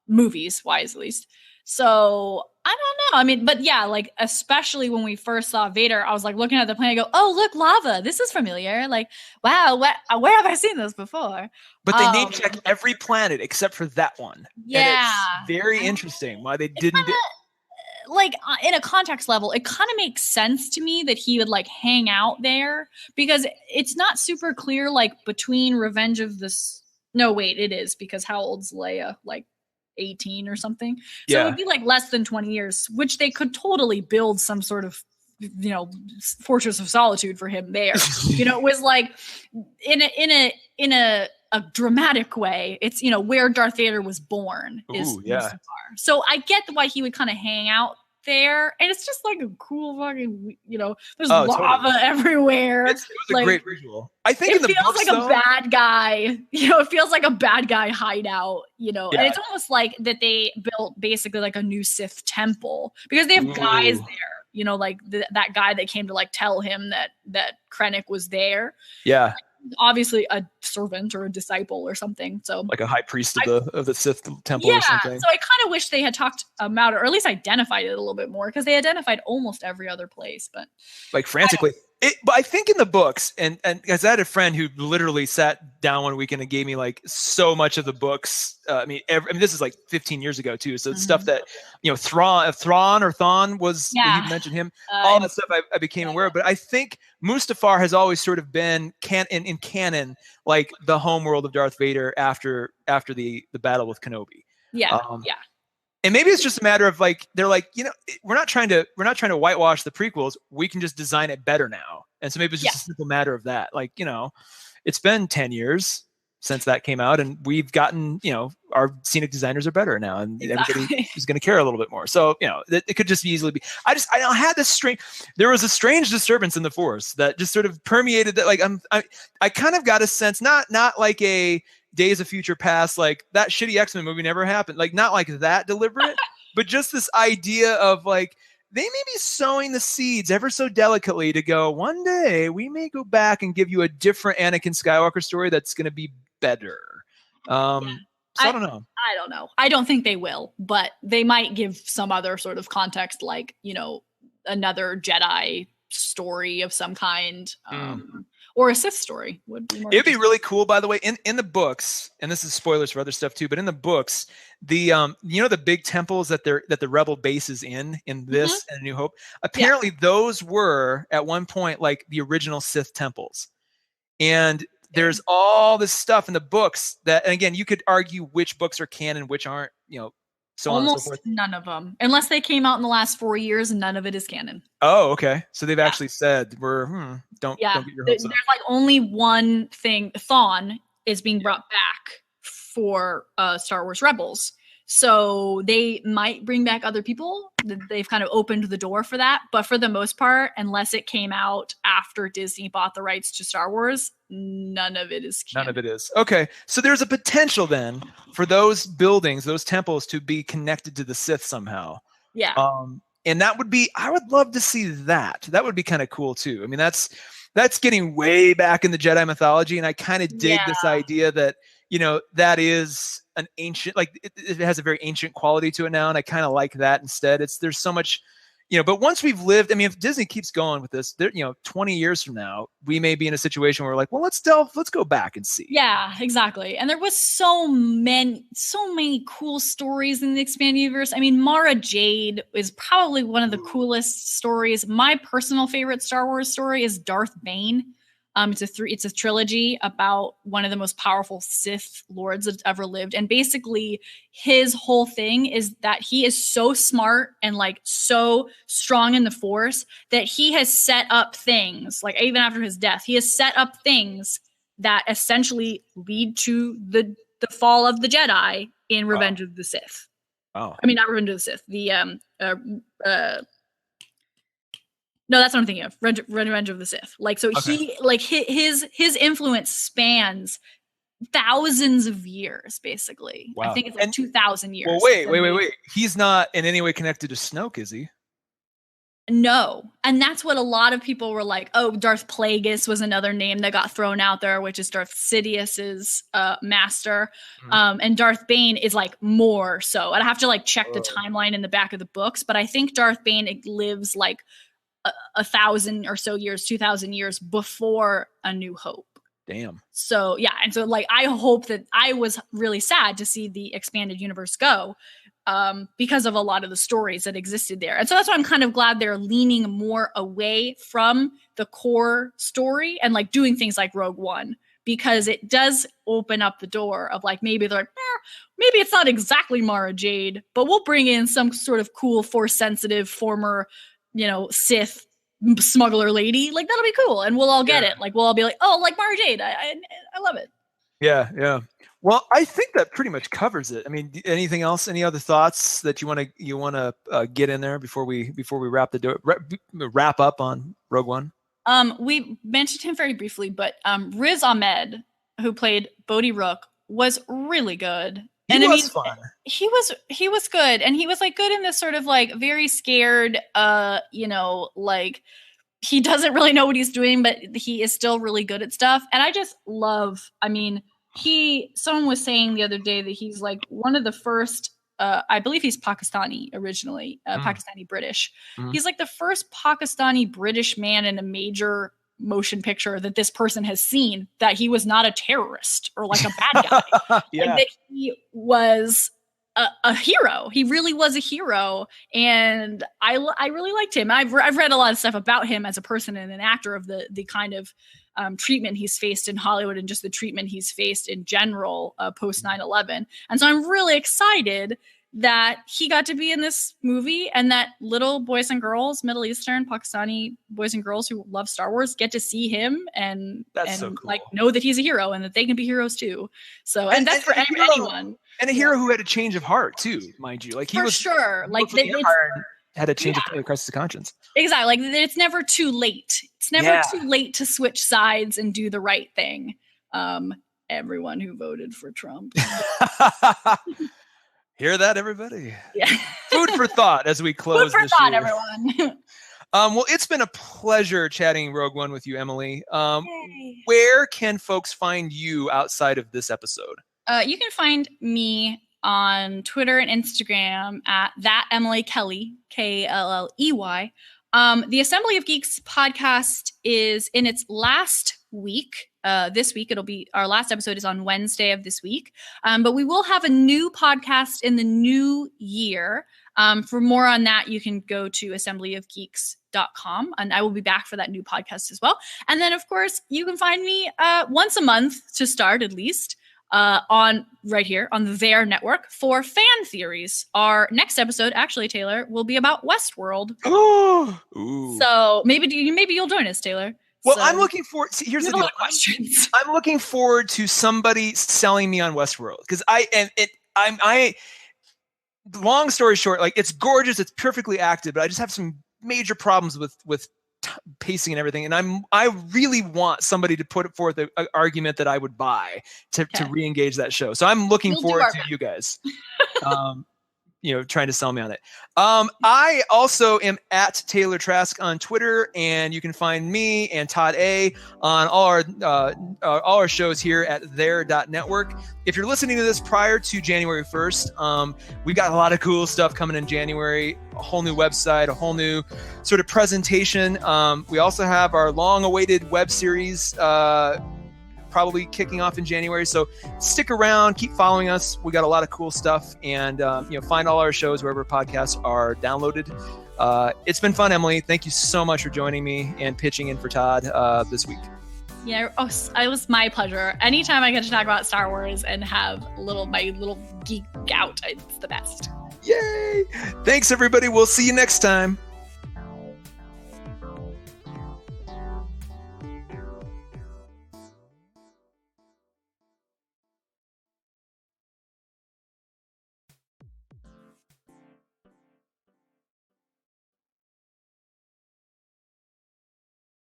Speaker 3: movies wise at least. So I don't know. I mean, but yeah, like especially when we first saw Vader, I was like looking at the planet, I go, "Oh, look, lava! This is familiar. Like, wow, where have I seen this before?"
Speaker 2: But they name check every planet except for that one.
Speaker 3: Yeah,
Speaker 2: and it's very interesting why they didn't.
Speaker 3: Like in a context level, it kind of makes sense to me that he would like hang out there because it's not super clear. Like between Revenge of the no, wait, it is because how old's Leia? Like 18 or something. So it would be like less than 20 years, which they could totally build some sort of, you know, Fortress of Solitude for him there. You know, it was like in a dramatic way. It's, you know, where Darth Vader was born is Mustafar. So I get why he would kind of hang out there, and it's just like a cool fucking, you know, there's lava everywhere.
Speaker 2: It was
Speaker 3: like,
Speaker 2: a great visual. I think
Speaker 3: it
Speaker 2: in the
Speaker 3: feels
Speaker 2: books,
Speaker 3: like a bad guy, you know, it feels like a bad guy hideout, you know, and it's almost like that they built basically like a new Sith temple because they have guys there, you know, like that guy that came to like tell him that Krennic was there.
Speaker 2: Yeah.
Speaker 3: Obviously a servant or a disciple or something. So
Speaker 2: like a high priest of the Sith temple or something.
Speaker 3: So I kind of wish they had talked about it, or at least identified it a little bit more, because they identified almost every other place, but
Speaker 2: like frantically. But I think in the books, and because I had a friend who literally sat down one weekend and gave me like so much of the books. I mean, this is like 15 years ago too. So it's stuff that, you know, Thrawn was, you mentioned him, all that stuff I became aware of. But I think Mustafar has always sort of been in canon, like the home world of Darth Vader after the battle with Kenobi.
Speaker 3: Yeah.
Speaker 2: And maybe it's just a matter of like, they're like, you know, we're not trying to whitewash the prequels. We can just design it better now. And so maybe it's just a simple matter of that. Like, you know, it's been 10 years since that came out, and we've gotten, you know, our scenic designers are better now, and everybody is going to care a little bit more. So, you know, it could just easily be. I had this there was a strange disturbance in the Force that just sort of permeated that. Like, I kind of got a sense, not like a Days of Future Past, like that shitty X-Men movie never happened, like not like that deliberate, but just this idea of like, they may be sowing the seeds ever so delicately to go, one day we may go back and give you a different Anakin Skywalker story that's going to be better. So I don't know.
Speaker 3: I don't think they will, but they might give some other sort of context, like, you know, another Jedi story of some kind. Or a Sith story would be more.
Speaker 2: It'd be really cool, by the way, in the books, and this is spoilers for other stuff too, but in the books, the you know, the big temples that the rebel base is in this and A New Hope, apparently those were at one point like the original Sith temples. And there's all this stuff in the books that, and again, you could argue which books are canon, which aren't, you know, so on and so forth.
Speaker 3: None of them, unless they came out in the last 4 years, none of it is canon.
Speaker 2: Oh, okay. So they've actually said don't get your hopes up.
Speaker 3: There's like only one thing. Thrawn is being brought back for Star Wars Rebels, so they might bring back other people. They've kind of opened the door for that, but for the most part, unless it came out after Disney bought the rights to Star Wars, none of it is canon.
Speaker 2: None of it is. Okay. So there's a potential then for those buildings, those temples, to be connected to the Sith somehow.
Speaker 3: Yeah.
Speaker 2: And that would be, I would love to see that. That would be kind of cool too. I mean, that's getting way back in the Jedi mythology. And I kind of dig this idea that, you know, that is an ancient, like it has a very ancient quality to it now. And I kind of like that instead. There's so much, you know, but once we've lived, I mean, if Disney keeps going with this, you know, 20 years from now, we may be in a situation where we're like, well, let's go back and see.
Speaker 3: Yeah, exactly. And there was so many cool stories in the expanded universe. I mean, Mara Jade is probably one of the coolest stories. My personal favorite Star Wars story is Darth Bane. It's a trilogy about one of the most powerful Sith lords that ever lived. And basically his whole thing is that he is so smart and like so strong in the Force that he has set up things, like even after his death, he has set up things that essentially lead to the fall of the Jedi in Revenge of the Sith.
Speaker 2: Oh,
Speaker 3: I mean, not Revenge of the Sith. No, that's what I'm thinking of. Revenge of the Sith. Like, so he, like his influence spans thousands of years, basically. Wow. I think it's like 2,000 years.
Speaker 2: Well, wait. He's not in any way connected to Snoke, is he?
Speaker 3: No. And that's what a lot of people were like, oh, Darth Plagueis was another name that got thrown out there, which is Darth Sidious's master. And Darth Bane is like more so. And I have to like check the timeline in the back of the books, but I think Darth Bane lives like 1,000 or so years, 2,000 years before A New Hope.
Speaker 1: Damn.
Speaker 3: So yeah, and so like I hope that I was really sad to see the expanded universe go. Because of a lot of the stories that existed there. And so that's why I'm kind of glad they're leaning more away from the core story and like doing things like Rogue One, because it does open up the door of like, maybe they're like, maybe it's not exactly Mara Jade, but we'll bring in some sort of cool force sensitive former, Sith smuggler lady. Like that'll be cool. And we'll all get it. Like we'll all be like, oh, like Mara Jade. I love it.
Speaker 1: Yeah. Yeah. Well, I think that pretty much covers it. I mean, anything else? Any other thoughts that you want to get in there before we wrap up on Rogue One?
Speaker 3: We mentioned him very briefly, but Riz Ahmed, who played Bodhi Rook, was really good.
Speaker 1: He was fun.
Speaker 3: He was good, and he was like good in this sort of like very scared, like he doesn't really know what he's doing, but he is still really good at stuff. And I just love. I mean. Someone was saying the other day that he's like one of the first, I believe he's Pakistani originally, Pakistani British. He's like the first Pakistani British man in a major motion picture that this person has seen that he was not a terrorist or like a bad guy.
Speaker 1: Yeah.
Speaker 3: Like that he was a hero. He really was a hero. And I really liked him. I've read a lot of stuff about him as a person and an actor of the kind of treatment he's faced in Hollywood and just the treatment he's faced in general post 9/11. And so I'm really excited that he got to be in this movie and that little boys and girls, Middle Eastern, Pakistani boys and girls who love Star Wars get to see him and
Speaker 1: so cool.
Speaker 3: Like know that he's a hero and that they can be heroes too. So, and that's for anyone.
Speaker 1: And a hero who had a change of heart too, mind you. Like he was
Speaker 3: sure. Like
Speaker 1: had a change of crisis of conscience.
Speaker 3: Exactly. Like it's never too late. It's never too late to switch sides and do the right thing. Everyone who voted for Trump.
Speaker 1: Hear that, everybody?
Speaker 3: Yeah.
Speaker 1: Food for thought as we close.
Speaker 3: Food for thought,
Speaker 1: year.
Speaker 3: everyone.
Speaker 1: Well, it's been a pleasure chatting Rogue One with you, Emily. Where can folks find you outside of this episode?
Speaker 3: You can find me on Twitter and Instagram at that Emily Kelley, Kelley. The Assembly of Geeks podcast is in its last week. This week, our last episode is on Wednesday of this week. But we will have a new podcast in the new year. For more on that, you can go to assemblyofgeeks.com, and I will be back for that new podcast as well. And then, of course, you can find me once a month to start, at least, on right here on the Their Network for Fan Theories. Our next episode, actually, Taylor, will be about Westworld.
Speaker 1: Ooh.
Speaker 3: So maybe you'll join us, Taylor.
Speaker 1: Well,
Speaker 3: So,
Speaker 1: I'm looking forward. See, here's the deal.
Speaker 3: Questions.
Speaker 1: I'm looking forward to somebody selling me on Westworld because long story short, like it's gorgeous, it's perfectly acted, but I just have some major problems with pacing and everything, and I really want somebody to put forth an argument that I would buy to re-engage that show. So I'm looking forward to you guys. Trying to sell me on it. I also am at Taylor Trask on Twitter, and you can find me and Todd A on all our shows here at their.network. If you're listening to this prior to January 1st, we've got a lot of cool stuff coming in January, a whole new website, a whole new sort of presentation. We also have our long-awaited web series probably kicking off in January. So stick around, keep following us. We got a lot of cool stuff, and find all our shows wherever podcasts are downloaded. It's been fun, Emily. Thank you so much for joining me and pitching in for Todd this week.
Speaker 3: Yeah, it was my pleasure. Anytime I get to talk about Star Wars and have my little geek out, it's the best.
Speaker 1: Yay! Thanks, everybody. We'll see you next time.